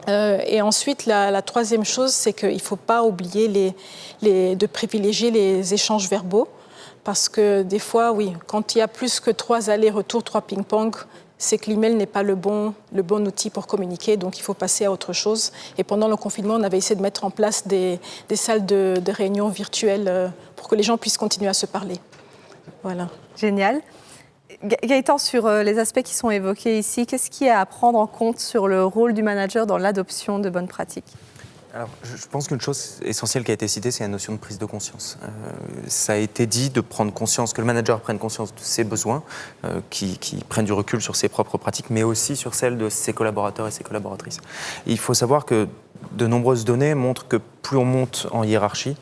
Et ensuite, la troisième chose, c'est qu'il ne faut pas oublier de privilégier les échanges verbaux. Parce que des fois, oui, quand il y a plus que 3 allers-retours, 3 ping-pong, c'est que l'email n'est pas le bon outil pour communiquer, donc il faut passer à autre chose. Et pendant le confinement, on avait essayé de mettre en place des salles de réunion virtuelles pour que les gens puissent continuer à se parler. Voilà. Génial. Gaëtan, sur les aspects qui sont évoqués ici, qu'est-ce qu'il y a à prendre en compte sur le rôle du manager dans l'adoption de bonnes pratiques ? Alors, je pense qu'une chose essentielle qui a été citée, c'est la notion de prise de conscience. Ça a été dit de prendre conscience, que le manager prenne conscience de ses besoins, qui prenne du recul sur ses propres pratiques, mais aussi sur celles de ses collaborateurs et ses collaboratrices. Il faut savoir que de nombreuses données montrent que plus on monte en hiérarchie,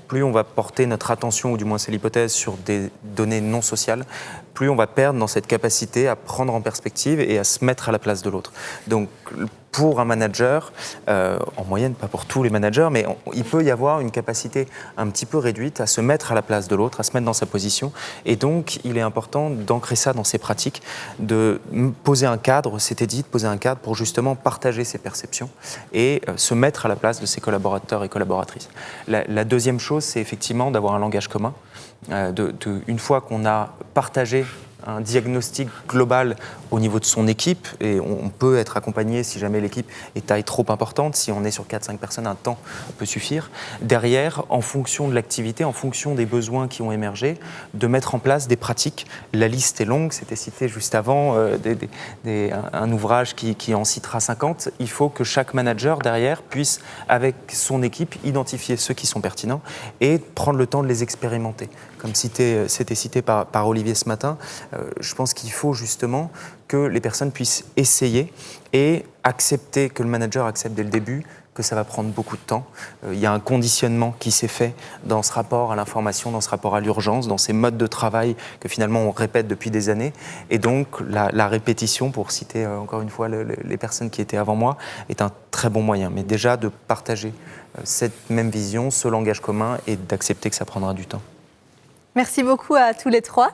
plus on va porter notre attention, ou du moins c'est l'hypothèse, sur des données non sociales, plus on va perdre dans cette capacité à prendre en perspective et à se mettre à la place de l'autre. Donc, pour un manager, en moyenne, pas pour tous les managers, mais il peut y avoir une capacité un petit peu réduite à se mettre à la place de l'autre, à se mettre dans sa position. Et donc, il est important d'ancrer ça dans ses pratiques, de poser un cadre, c'était dit, de poser un cadre pour justement partager ses perceptions et se mettre à la place de ses collaborateurs et collaboratrices. La deuxième chose, c'est effectivement d'avoir un langage commun. Une fois qu'on a partagé un diagnostic global au niveau de son équipe, et on peut être accompagné si jamais l'équipe est taille trop importante, si on est sur 4-5 personnes, un temps peut suffire. Derrière, en fonction de l'activité, en fonction des besoins qui ont émergé, de mettre en place des pratiques. La liste est longue, c'était cité juste avant, un ouvrage qui en citera 50. Il faut que chaque manager derrière puisse, avec son équipe, identifier ceux qui sont pertinents et prendre le temps de les expérimenter. Comme c'était cité par Olivier ce matin, je pense qu'il faut justement que les personnes puissent essayer et accepter, que le manager accepte dès le début que ça va prendre beaucoup de temps. Il y a un conditionnement qui s'est fait dans ce rapport à l'information, dans ce rapport à l'urgence, dans ces modes de travail que finalement on répète depuis des années. Et donc la répétition, pour citer encore une fois les personnes qui étaient avant moi, est un très bon moyen. Mais déjà de partager cette même vision, ce langage commun, et d'accepter que ça prendra du temps. Merci beaucoup à tous les trois.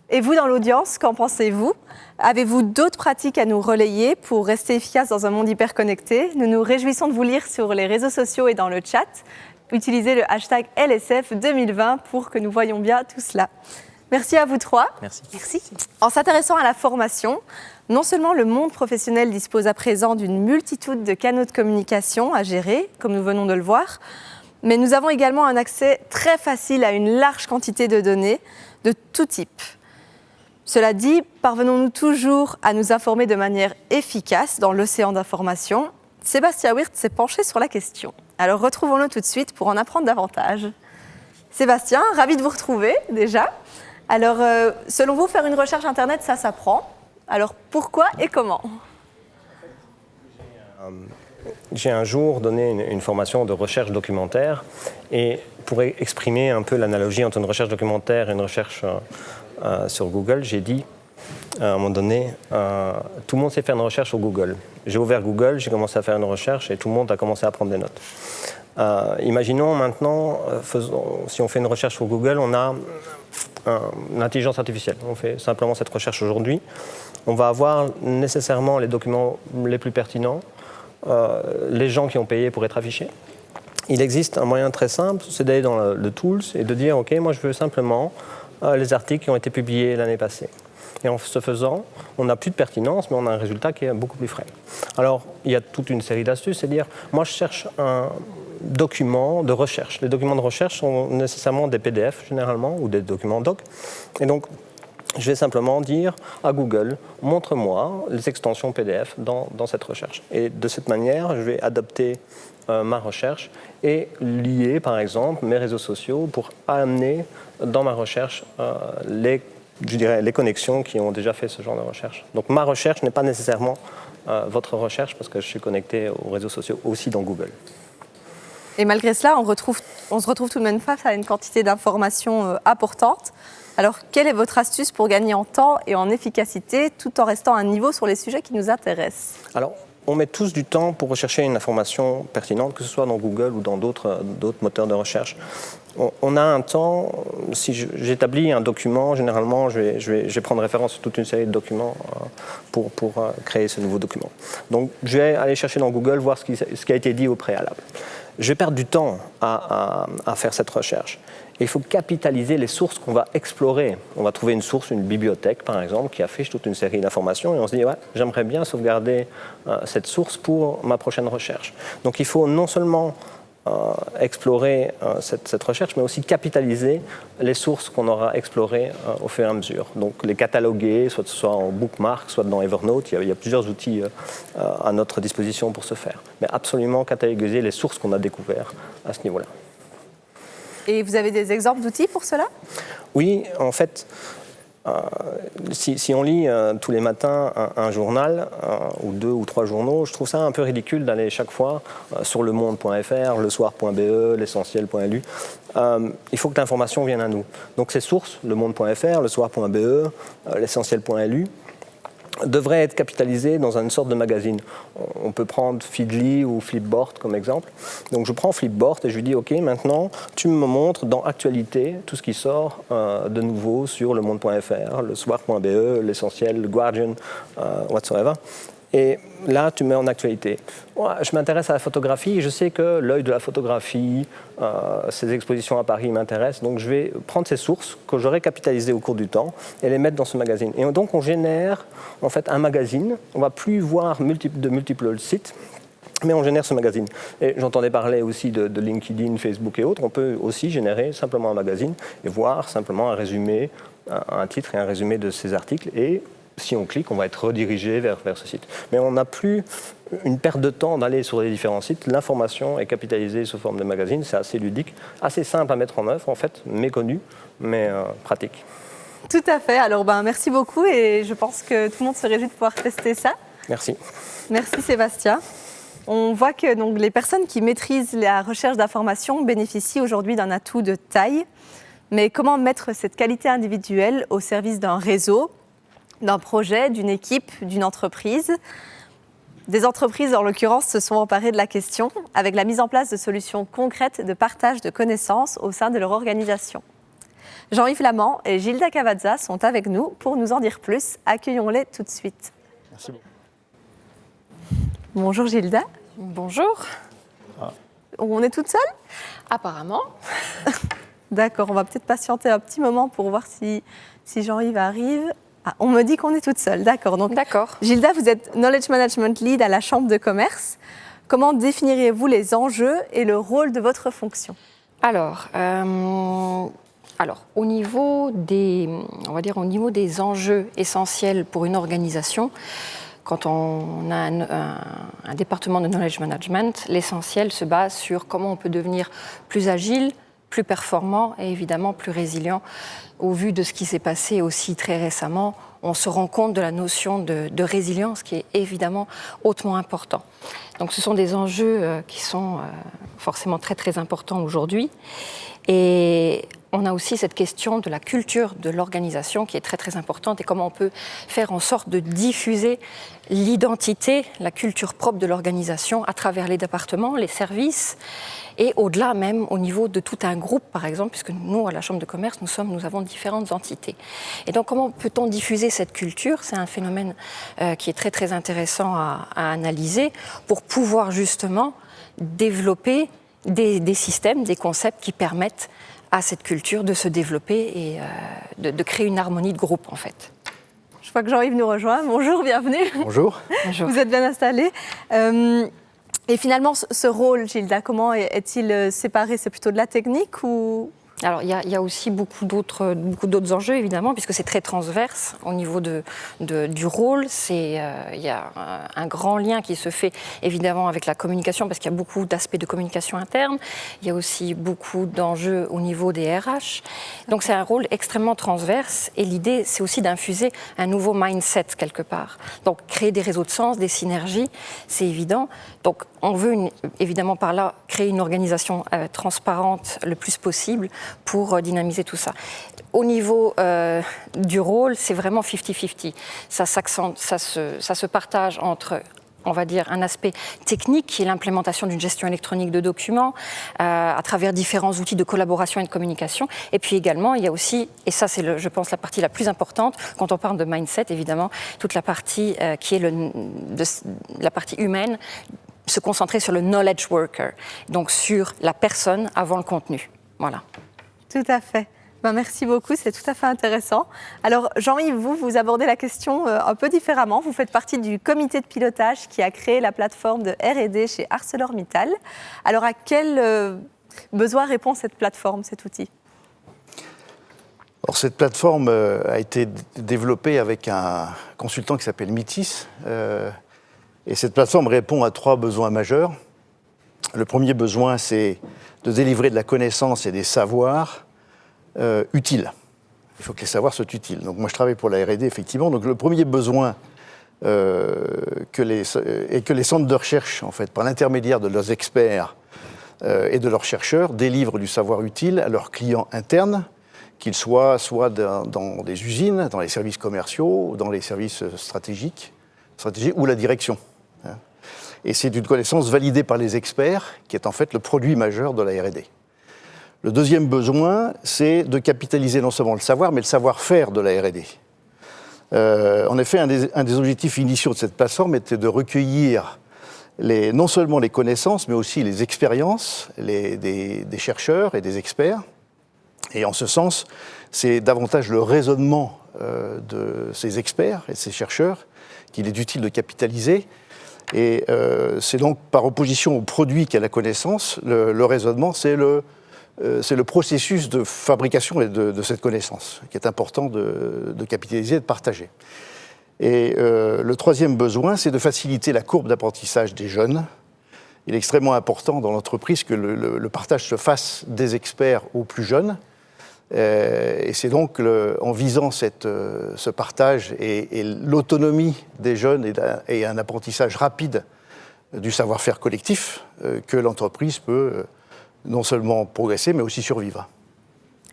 Et vous, dans l'audience, qu'en pensez-vous ? Avez-vous d'autres pratiques à nous relayer pour rester efficace dans un monde hyper connecté ? Nous nous réjouissons de vous lire sur les réseaux sociaux et dans le chat. Utilisez le hashtag LSF 2020 pour que nous voyions bien tout cela. Merci à vous trois. Merci. Merci. En s'intéressant à la formation, non seulement le monde professionnel dispose à présent d'une multitude de canaux de communication à gérer, comme nous venons de le voir, mais nous avons également un accès très facile à une large quantité de données de tout type. Cela dit, parvenons-nous toujours à nous informer de manière efficace dans l'océan d'informations ? Sébastien Wirth s'est penché sur la question. Alors retrouvons-le tout de suite pour en apprendre davantage. Sébastien, ravi de vous retrouver déjà. Alors, selon vous, faire une recherche Internet, ça s'apprend. Alors, pourquoi et comment ? J'ai un jour donné une formation de recherche documentaire, et pour exprimer un peu l'analogie entre une recherche documentaire et une recherche sur Google, j'ai dit à un moment donné, tout le monde sait faire une recherche sur Google. J'ai ouvert Google, j'ai commencé à faire une recherche et tout le monde a commencé à prendre des notes. Imaginons maintenant, si on fait une recherche sur Google, on a une intelligence artificielle. On fait simplement cette recherche aujourd'hui. On va avoir nécessairement les documents les plus pertinents, les gens qui ont payé pour être affichés. Il existe un moyen très simple, c'est d'aller dans le Tools et de dire « Ok, moi je veux simplement les articles qui ont été publiés l'année passée ». Et en ce faisant, on n'a plus de pertinence, mais on a un résultat qui est beaucoup plus frais. Alors, il y a toute une série d'astuces, c'est dire, moi je cherche un document de recherche. Les documents de recherche sont nécessairement des PDF généralement, ou des documents doc. Et donc, je vais simplement dire à Google, montre-moi les extensions PDF dans cette recherche. Et de cette manière, je vais adapter ma recherche et lier, par exemple, mes réseaux sociaux pour amener dans ma recherche les connexions qui ont déjà fait ce genre de recherche. Donc ma recherche n'est pas nécessairement votre recherche parce que je suis connecté aux réseaux sociaux aussi dans Google. Et malgré cela, on se retrouve tout de même face à une quantité d'informations importante. Alors, quelle est votre astuce pour gagner en temps et en efficacité tout en restant à un niveau sur les sujets qui nous intéressent ? Alors, on met tous du temps pour rechercher une information pertinente, que ce soit dans Google ou dans d'autres moteurs de recherche. On a un temps, si j'établis un document, généralement, je vais prendre référence sur toute une série de documents pour créer ce nouveau document. Donc, je vais aller chercher dans Google, voir ce qui a été dit au préalable. Je vais perdre du temps à faire cette recherche. Et il faut capitaliser les sources qu'on va explorer. On va trouver une source, une bibliothèque par exemple, qui affiche toute une série d'informations et on se dit, ouais, j'aimerais bien sauvegarder cette source pour ma prochaine recherche. Donc il faut non seulement explorer cette recherche, mais aussi capitaliser les sources qu'on aura explorées au fur et à mesure. Donc les cataloguer, soit ce soit en bookmark, soit dans Evernote, il y a plusieurs outils à notre disposition pour ce faire. Mais absolument cataloguer les sources qu'on a découvertes à ce niveau-là. Et vous avez des exemples d'outils pour cela? Oui, en fait, si on lit tous les matins un journal, ou 2 ou 3 journaux, je trouve ça un peu ridicule d'aller chaque fois sur lemonde.fr, lesoir.be, l'essentiel.lu. Il faut que l'information vienne à nous. Donc ces sources, lemonde.fr, lesoir.be, l'essentiel.lu, devrait être capitalisé dans une sorte de magazine. On peut prendre Feedly ou Flipboard comme exemple. Donc je prends Flipboard et je lui dis, OK, maintenant, tu me montres dans Actualité tout ce qui sort de nouveau sur lemonde.fr, lesoir.be, l'essentiel, le Guardian, whatsoever. Et là, tu mets en actualité. Moi, je m'intéresse à la photographie, je sais que l'œil de la photographie, ces expositions à Paris m'intéressent, donc je vais prendre ces sources que j'aurai capitalisées au cours du temps et les mettre dans ce magazine. Et donc on génère en fait un magazine, on ne va plus voir de multiples sites, mais on génère ce magazine. Et j'entendais parler aussi de LinkedIn, Facebook et autres, on peut aussi générer simplement un magazine et voir simplement un résumé, un titre et un résumé de ces articles, et si on clique, on va être redirigé vers ce site. Mais on n'a plus une perte de temps d'aller sur les différents sites. L'information est capitalisée sous forme de magazine. C'est assez ludique, assez simple à mettre en œuvre, en fait, méconnu, mais pratique. Tout à fait. Alors, merci beaucoup et je pense que tout le monde se réjouit de pouvoir tester ça. Merci. Merci Sébastien. On voit que donc, les personnes qui maîtrisent la recherche d'informations bénéficient aujourd'hui d'un atout de taille. Mais comment mettre cette qualité individuelle au service d'un réseau, d'un projet, d'une équipe, d'une entreprise? Des entreprises, en l'occurrence, se sont emparées de la question avec la mise en place de solutions concrètes de partage de connaissances au sein de leur organisation. Jean-Yves Lamant et Gilda Cavazza sont avec nous pour nous en dire plus. Accueillons-les tout de suite. Merci beaucoup. Bonjour Gilda. Bonjour. On est toute seule? Apparemment. D'accord, on va peut-être patienter un petit moment pour voir si Jean-Yves arrive. Ah, on me dit qu'on est toute seule, d'accord. Donc, Gilda, vous êtes Knowledge Management Lead à la Chambre de commerce. Comment définiriez-vous les enjeux et le rôle de votre fonction? Alors, au niveau des enjeux essentiels pour une organisation, quand on a un département de Knowledge Management, l'essentiel se base sur comment on peut devenir plus agile, plus performant et évidemment plus résilient. Au vu de ce qui s'est passé aussi très récemment, on se rend compte de la notion de résilience qui est évidemment hautement important. Donc ce sont des enjeux qui sont forcément très très importants aujourd'hui. Et on a aussi cette question de la culture de l'organisation qui est très très importante et comment on peut faire en sorte de diffuser l'identité, la culture propre de l'organisation à travers les départements, les services et au-delà même au niveau de tout un groupe par exemple, puisque nous à la Chambre de commerce nous avons différentes entités. Et donc comment peut-on diffuser cette culture? C'est un phénomène qui est très très intéressant à analyser pour pouvoir justement développer des systèmes, des concepts qui permettent à cette culture de se développer et de créer une harmonie de groupe en fait. Je vois que Jean-Yves nous rejoint. Bonjour, bienvenue. Bonjour. Bonjour. Vous êtes bien installé. Et finalement, ce rôle, Gilda, comment est-il séparé? C'est plutôt de la technique ou... Alors, il y a aussi beaucoup d'autres enjeux, évidemment, puisque c'est très transverse au niveau du rôle. Il y a un grand lien qui se fait, évidemment, avec la communication, parce qu'il y a beaucoup d'aspects de communication interne. Il y a aussi beaucoup d'enjeux au niveau des RH. Donc, c'est un rôle extrêmement transverse. Et l'idée, c'est aussi d'infuser un nouveau mindset, quelque part. Donc, créer des réseaux de sens, des synergies, c'est évident. Donc, on veut, évidemment, par là, créer une organisation transparente le plus possible pour dynamiser tout ça. Au niveau du rôle, c'est vraiment 50-50. Ça se partage entre on va dire, un aspect technique qui est l'implémentation d'une gestion électronique de documents à travers différents outils de collaboration et de communication. Et puis également, il y a aussi, et ça c'est, je pense, la partie la plus importante, quand on parle de mindset, évidemment, toute la partie qui est la partie humaine, se concentrer sur le knowledge worker, donc sur la personne avant le contenu. Voilà. Tout à fait. Ben, merci beaucoup, c'est tout à fait intéressant. Alors Jean-Yves, vous abordez la question un peu différemment. Vous faites partie du comité de pilotage qui a créé la plateforme de R&D chez ArcelorMittal. Alors à quel besoin répond cette plateforme, cet outil ? Alors, cette plateforme a été développée avec un consultant qui s'appelle Mitis. Et cette plateforme répond à 3 besoins majeurs. Le premier besoin, c'est de délivrer de la connaissance et des savoirs utiles. Il faut que les savoirs soient utiles. Donc moi, je travaille pour la R&D, effectivement. Donc le premier besoin est que les centres de recherche, en fait, par l'intermédiaire de leurs experts et de leurs chercheurs, délivrent du savoir utile à leurs clients internes, qu'ils soient soit dans des usines, dans les services commerciaux, dans les services stratégiques ou la direction. Et c'est une connaissance validée par les experts qui est en fait le produit majeur de la R&D. Le deuxième besoin, c'est de capitaliser non seulement le savoir, mais le savoir-faire de la R&D. En effet, un des objectifs initiaux de cette plateforme était de recueillir non seulement les connaissances, mais aussi les expériences des chercheurs et des experts. Et en ce sens, c'est davantage le raisonnement de ces experts et de ces chercheurs qu'il est utile de capitaliser. Et c'est donc par opposition au produit qu'est la connaissance, le raisonnement, c'est le processus de fabrication de cette connaissance, qui est important de capitaliser et de partager. Et le troisième besoin, c'est de faciliter la courbe d'apprentissage des jeunes. Il est extrêmement important dans l'entreprise que le partage se fasse des experts aux plus jeunes. Et c'est donc en visant ce partage et l'autonomie des jeunes et un apprentissage rapide du savoir-faire collectif que l'entreprise peut non seulement progresser, mais aussi survivre.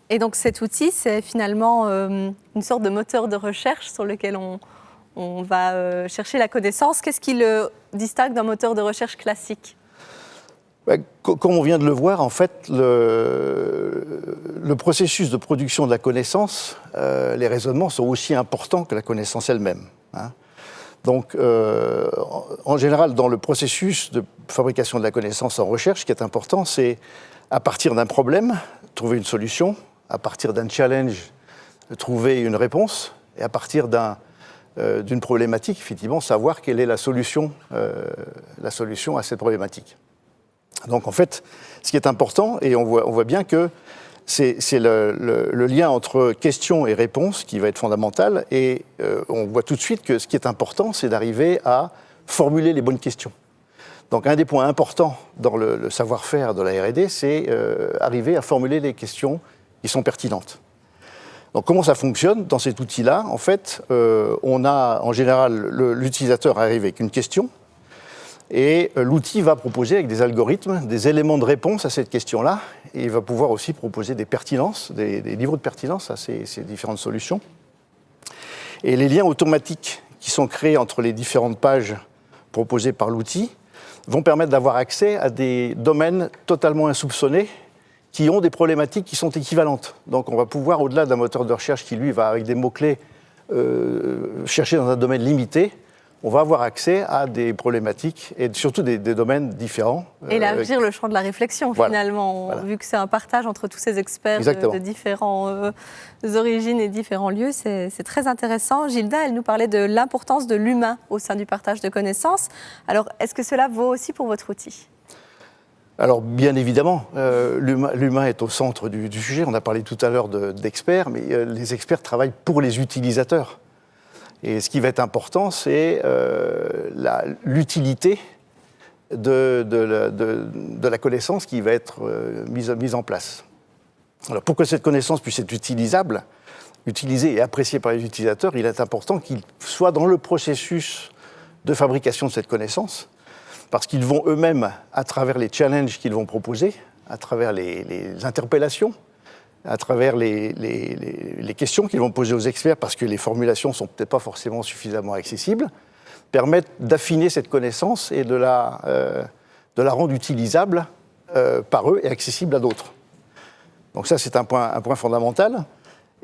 Et donc cet outil, c'est finalement une sorte de moteur de recherche sur lequel on va chercher la connaissance. Qu'est-ce qui le distingue d'un moteur de recherche classique ? Comme on vient de le voir, en fait, le processus de production de la connaissance, les raisonnements sont aussi importants que la connaissance elle-même. Donc, en général, dans le processus de fabrication de la connaissance en recherche, ce qui est important, c'est à partir d'un problème, trouver une solution, à partir d'un challenge, trouver une réponse, et à partir d'une problématique, effectivement, savoir quelle est la solution à cette problématique. Donc en fait, ce qui est important, et on voit bien que c'est le lien entre question et réponse qui va être fondamental, et on voit tout de suite que ce qui est important, c'est d'arriver à formuler les bonnes questions. Donc un des points importants dans le savoir-faire de la R&D, c'est arriver à formuler les questions qui sont pertinentes. Donc comment ça fonctionne dans cet outil-là ? En fait, on a en général l'utilisateur arrive avec une question, et l'outil va proposer avec des algorithmes des éléments de réponse à cette question-là, et il va pouvoir aussi proposer des pertinences, des niveaux de pertinence à ces différentes solutions. Et les liens automatiques qui sont créés entre les différentes pages proposées par l'outil vont permettre d'avoir accès à des domaines totalement insoupçonnés qui ont des problématiques qui sont équivalentes. Donc on va pouvoir, au-delà d'un moteur de recherche qui, lui, va avec des mots-clés chercher dans un domaine limité, on va avoir accès à des problématiques et surtout des domaines différents. Élargir le champ de la réflexion, finalement, vu que c'est un partage entre tous ces experts de différentes origines et différents lieux. C'est très intéressant. Gilda, elle nous parlait de l'importance de l'humain au sein du partage de connaissances. Alors, est-ce que cela vaut aussi pour votre outil ? Alors, bien évidemment, l'humain est au centre du sujet. On a parlé tout à l'heure d'experts, mais les experts travaillent pour les utilisateurs. Et ce qui va être important, c'est l'utilité de la connaissance qui va être mise en place. Alors, pour que cette connaissance puisse être utilisée et appréciée par les utilisateurs, il est important qu'il soit dans le processus de fabrication de cette connaissance, parce qu'ils vont eux-mêmes, à travers les challenges qu'ils vont proposer, à travers les interpellations, à travers les questions qu'ils vont poser aux experts, parce que les formulations ne sont peut-être pas forcément suffisamment accessibles, permettent d'affiner cette connaissance et de la rendre utilisable par eux et accessible à d'autres. Donc ça, c'est un point fondamental.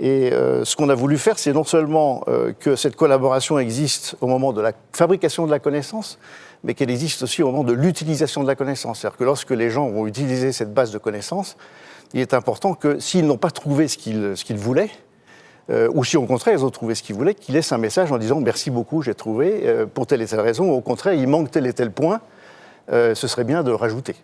Et ce qu'on a voulu faire, c'est non seulement que cette collaboration existe au moment de la fabrication de la connaissance, mais qu'elle existe aussi au moment de l'utilisation de la connaissance. C'est-à-dire que lorsque les gens vont utiliser cette base de connaissances, il est important que s'ils n'ont pas trouvé ce qu'ils voulaient, ou si au contraire ils ont trouvé ce qu'ils voulaient, qu'ils laissent un message en disant « merci beaucoup, j'ai trouvé, pour telle et telle raison », ou au contraire, il manque tel et tel point, ce serait bien de le rajouter.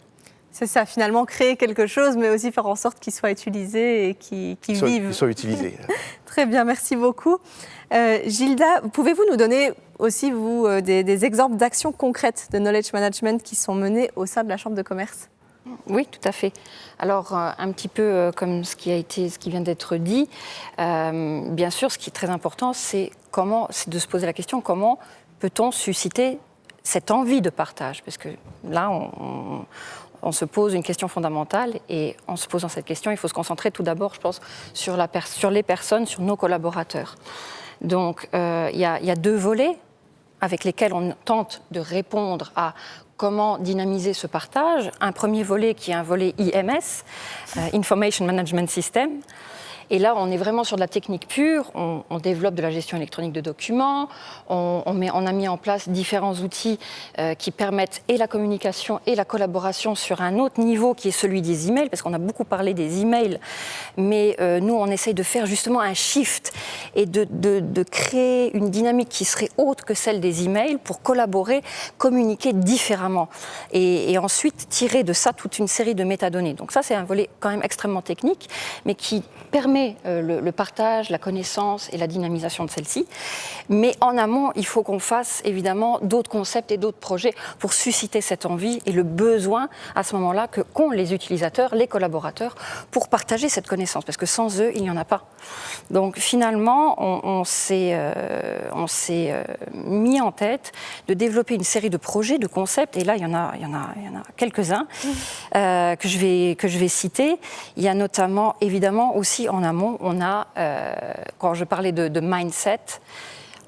C'est ça, finalement, créer quelque chose, mais aussi faire en sorte qu'il soit utilisé et qu'il vive. Qu'il soit utilisé. Très bien, merci beaucoup. Gilda, pouvez-vous nous donner aussi, vous, des exemples d'actions concrètes de knowledge management qui sont menées au sein de la Chambre de commerce ? Oui, tout à fait. Alors, un petit peu comme ce qui vient d'être dit, bien sûr, ce qui est très important, c'est de se poser la question comment peut-on susciter cette envie de partage ? Parce que là, on se pose une question fondamentale et en se posant cette question, il faut se concentrer tout d'abord, je pense, sur les personnes, sur nos collaborateurs. Donc, il y a 2 volets avec lesquels on tente de répondre à comment dynamiser ce partage. Un premier volet qui est un volet IMS, Information Management System. Et là, on est vraiment sur de la technique pure. On développe de la gestion électronique de documents. On a mis en place différents outils qui permettent et la communication et la collaboration sur un autre niveau qui est celui des emails, parce qu'on a beaucoup parlé des emails. Mais nous, on essaye de faire justement un shift et de créer une dynamique qui serait autre que celle des emails pour collaborer, communiquer différemment. Et ensuite, tirer de ça toute une série de métadonnées. Donc ça, c'est un volet quand même extrêmement technique, mais qui permet le partage, la connaissance et la dynamisation de celle-ci. Mais en amont, il faut qu'on fasse évidemment d'autres concepts et d'autres projets pour susciter cette envie et le besoin à ce moment-là qu'ont les utilisateurs, les collaborateurs, pour partager cette connaissance. Parce que sans eux, il n'y en a pas. Donc finalement, on s'est mis en tête de développer une série de projets, de concepts. Et là, il y en a quelques-uns que je vais citer. Il y a notamment, évidemment, aussi en amont, on a, quand je parlais de mindset,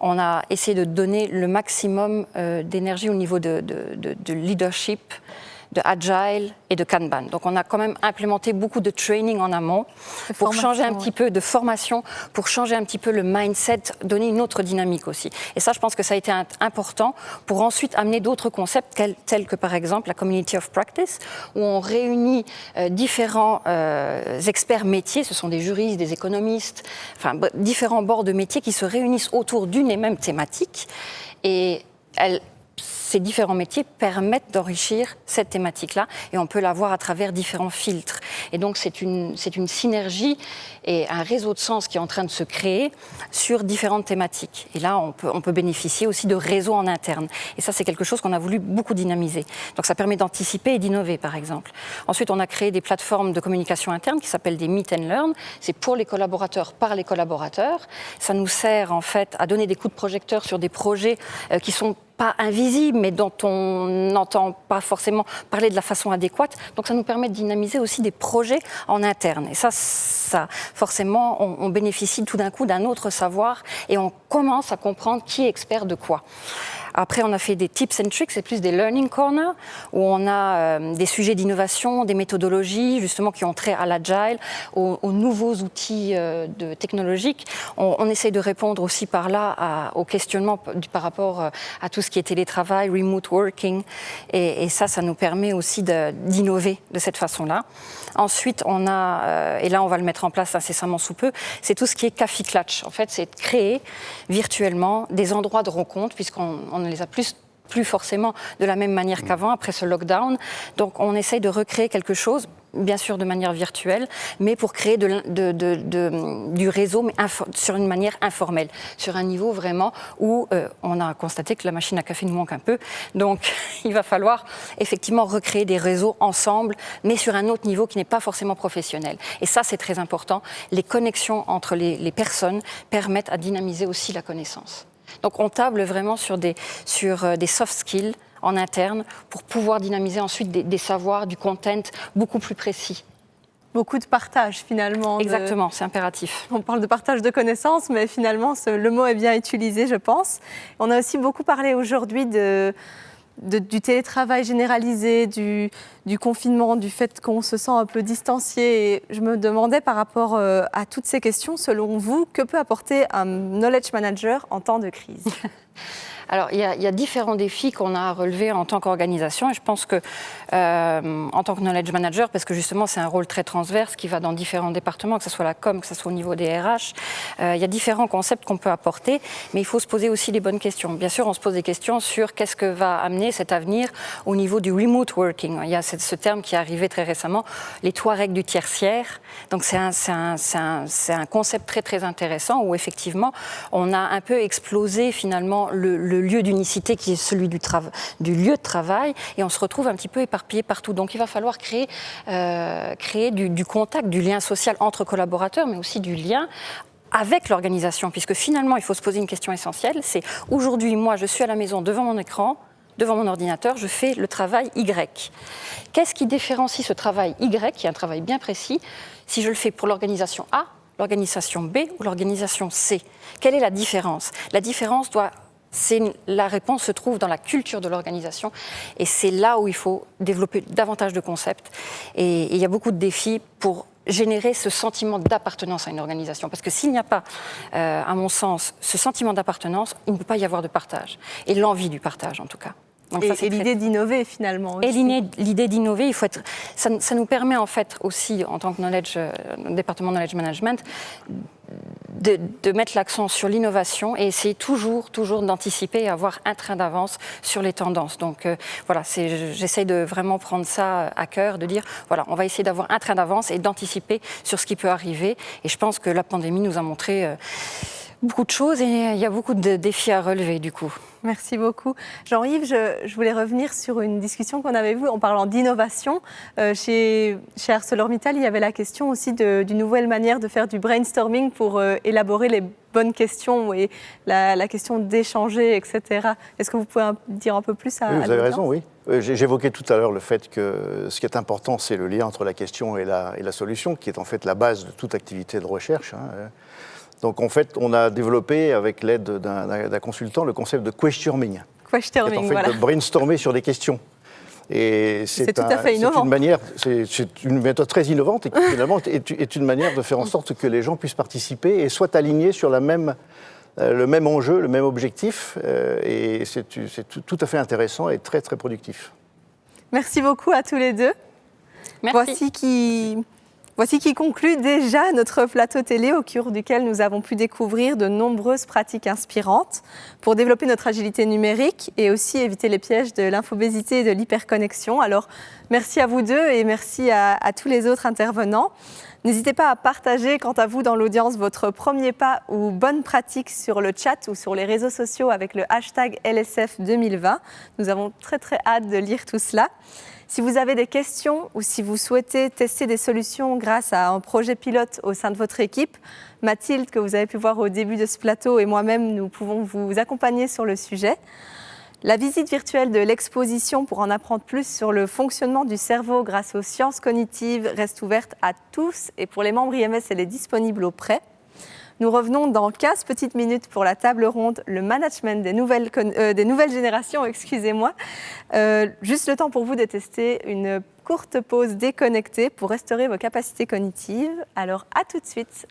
on a essayé de donner le maximum d'énergie au niveau de leadership, de agile et de Kanban. Donc on a quand même implémenté beaucoup de training en amont pour changer un petit peu de formation, pour changer un petit peu le mindset, donner une autre dynamique aussi. Et ça, je pense que ça a été important pour ensuite amener d'autres concepts tels que par exemple la Community of Practice, où on réunit différents experts métiers, ce sont des juristes, des économistes, enfin différents bords de métiers qui se réunissent autour d'une et même thématique. Et ces différents métiers permettent d'enrichir cette thématique-là et on peut la voir à travers différents filtres. Et donc c'est une synergie et un réseau de sens qui est en train de se créer sur différentes thématiques. Et là, on peut bénéficier aussi de réseaux en interne. Et ça, c'est quelque chose qu'on a voulu beaucoup dynamiser. Donc ça permet d'anticiper et d'innover, par exemple. Ensuite, on a créé des plateformes de communication interne qui s'appellent des Meet and Learn. C'est pour les collaborateurs, par les collaborateurs. Ça nous sert en fait à donner des coups de projecteur sur des projets qui sont pas invisibles, mais dont on n'entend pas forcément parler de la façon adéquate. Donc ça nous permet de dynamiser aussi des projets en interne. Et ça forcément, on bénéficie tout d'un coup d'un autre savoir et on commence à comprendre qui est expert de quoi. Après, on a fait des tips and tricks, c'est plus des learning corners, où on a des sujets d'innovation, des méthodologies, justement, qui ont trait à l'agile, aux nouveaux outils technologiques. On essaye de répondre aussi par là aux questionnements par rapport à tout ce qui est télétravail, remote working. Et ça nous permet aussi d'innover de cette façon-là. Ensuite, on a, et là, on va le mettre en place incessamment sous peu, c'est tout ce qui est Café Clutch. En fait, c'est de créer virtuellement des endroits de rencontre, puisqu'on ne les a plus forcément de la même manière qu'avant, après ce lockdown. Donc, on essaye de recréer quelque chose, bien sûr de manière virtuelle, mais pour créer du réseau, mais sur une manière informelle, sur un niveau vraiment où on a constaté que la machine à café nous manque un peu. Donc, il va falloir effectivement recréer des réseaux ensemble, mais sur un autre niveau qui n'est pas forcément professionnel. Et ça, c'est très important. Les connexions entre les personnes permettent à dynamiser aussi la connaissance. Donc, on table vraiment sur des soft skills en interne pour pouvoir dynamiser ensuite des savoirs, du content beaucoup plus précis. Beaucoup de partage finalement. Exactement, c'est impératif. On parle de partage de connaissances, mais finalement le mot est bien utilisé, je pense. On a aussi beaucoup parlé aujourd'hui du télétravail généralisé, du confinement, du fait qu'on se sent un peu distancié. Et je me demandais par rapport à toutes ces questions, selon vous, que peut apporter un knowledge manager en temps de crise ? Alors, il y a différents défis qu'on a à relever en tant qu'organisation et je pense que en tant que knowledge manager, parce que justement c'est un rôle très transverse qui va dans différents départements, que ce soit la com, que ce soit au niveau des RH, il y a différents concepts qu'on peut apporter, mais il faut se poser aussi les bonnes questions. Bien sûr, on se pose des questions sur qu'est-ce que va amener cet avenir au niveau du remote working. Il y a ce terme qui est arrivé très récemment, les Touaregs du tertiaire. Donc c'est un concept très très intéressant où effectivement on a un peu explosé finalement le lieu d'unicité qui est celui du lieu de travail et on se retrouve un petit peu éparpillé partout. Donc il va falloir créer du contact, du lien social entre collaborateurs, mais aussi du lien avec l'organisation, puisque finalement il faut se poser une question essentielle, c'est aujourd'hui moi je suis à la maison devant mon écran, devant mon ordinateur, je fais le travail Y. Qu'est-ce qui différencie ce travail Y, qui est un travail bien précis, si je le fais pour l'organisation A, l'organisation B ou l'organisation C? Quelle est la différence? La différence la réponse se trouve dans la culture de l'organisation et c'est là où il faut développer davantage de concepts et il y a beaucoup de défis pour générer ce sentiment d'appartenance à une organisation. Parce que s'il n'y a pas, à mon sens, ce sentiment d'appartenance, il ne peut pas y avoir de partage et l'envie du partage en tout cas. Donc et l'idée d'innover finalement aussi. Et l'idée d'innover, ça nous permet en fait aussi en tant que département Knowledge Management de mettre l'accent sur l'innovation et essayer toujours d'anticiper et avoir un train d'avance sur les tendances. Donc voilà, j'essaye de vraiment prendre ça à cœur, de dire voilà, on va essayer d'avoir un train d'avance et d'anticiper sur ce qui peut arriver. Et je pense que la pandémie nous a montré beaucoup de choses et il y a beaucoup de défis à relever du coup. Merci beaucoup. Jean-Yves, je voulais revenir sur une discussion qu'on avait eue en parlant d'innovation. Chez ArcelorMittal, il y avait la question aussi d'une nouvelle manière de faire du brainstorming pour élaborer les bonnes questions et la question d'échanger, etc. Est-ce que vous pouvez dire un peu plus à Oui, vous avez l'audience ? raison, oui. J'évoquais tout à l'heure le fait que ce qui est important, c'est le lien entre la question et la solution, qui est en fait la base de toute activité de recherche. Donc en fait, on a développé avec l'aide d'un consultant le concept de questioning. Questioning, en fait voilà. de brainstormer sur des questions. Et c'est tout à fait innovant. C'est une méthode très innovante et qui finalement est une manière de faire en sorte que les gens puissent participer et soient alignés sur le même enjeu, le même objectif. Et c'est tout à fait intéressant et très très productif. Merci beaucoup à tous les deux. Merci. Voici qui conclut déjà notre plateau télé au cours duquel nous avons pu découvrir de nombreuses pratiques inspirantes pour développer notre agilité numérique et aussi éviter les pièges de l'infobésité et de l'hyperconnexion. Alors, merci à vous deux et merci à tous les autres intervenants. N'hésitez pas à partager, quant à vous, dans l'audience, votre premier pas ou bonne pratique sur le chat ou sur les réseaux sociaux avec le hashtag LSF 2020. Nous avons très très hâte de lire tout cela. Si vous avez des questions ou si vous souhaitez tester des solutions grâce à un projet pilote au sein de votre équipe, Mathilde, que vous avez pu voir au début de ce plateau, et moi-même, nous pouvons vous accompagner sur le sujet. La visite virtuelle de l'exposition pour en apprendre plus sur le fonctionnement du cerveau grâce aux sciences cognitives reste ouverte à tous et pour les membres IMS, elle est disponible au prêt. Nous revenons dans 15 petites minutes pour la table ronde, le management des nouvelles générations, excusez-moi. Juste le temps pour vous de tester une courte pause déconnectée pour restaurer vos capacités cognitives. Alors à tout de suite.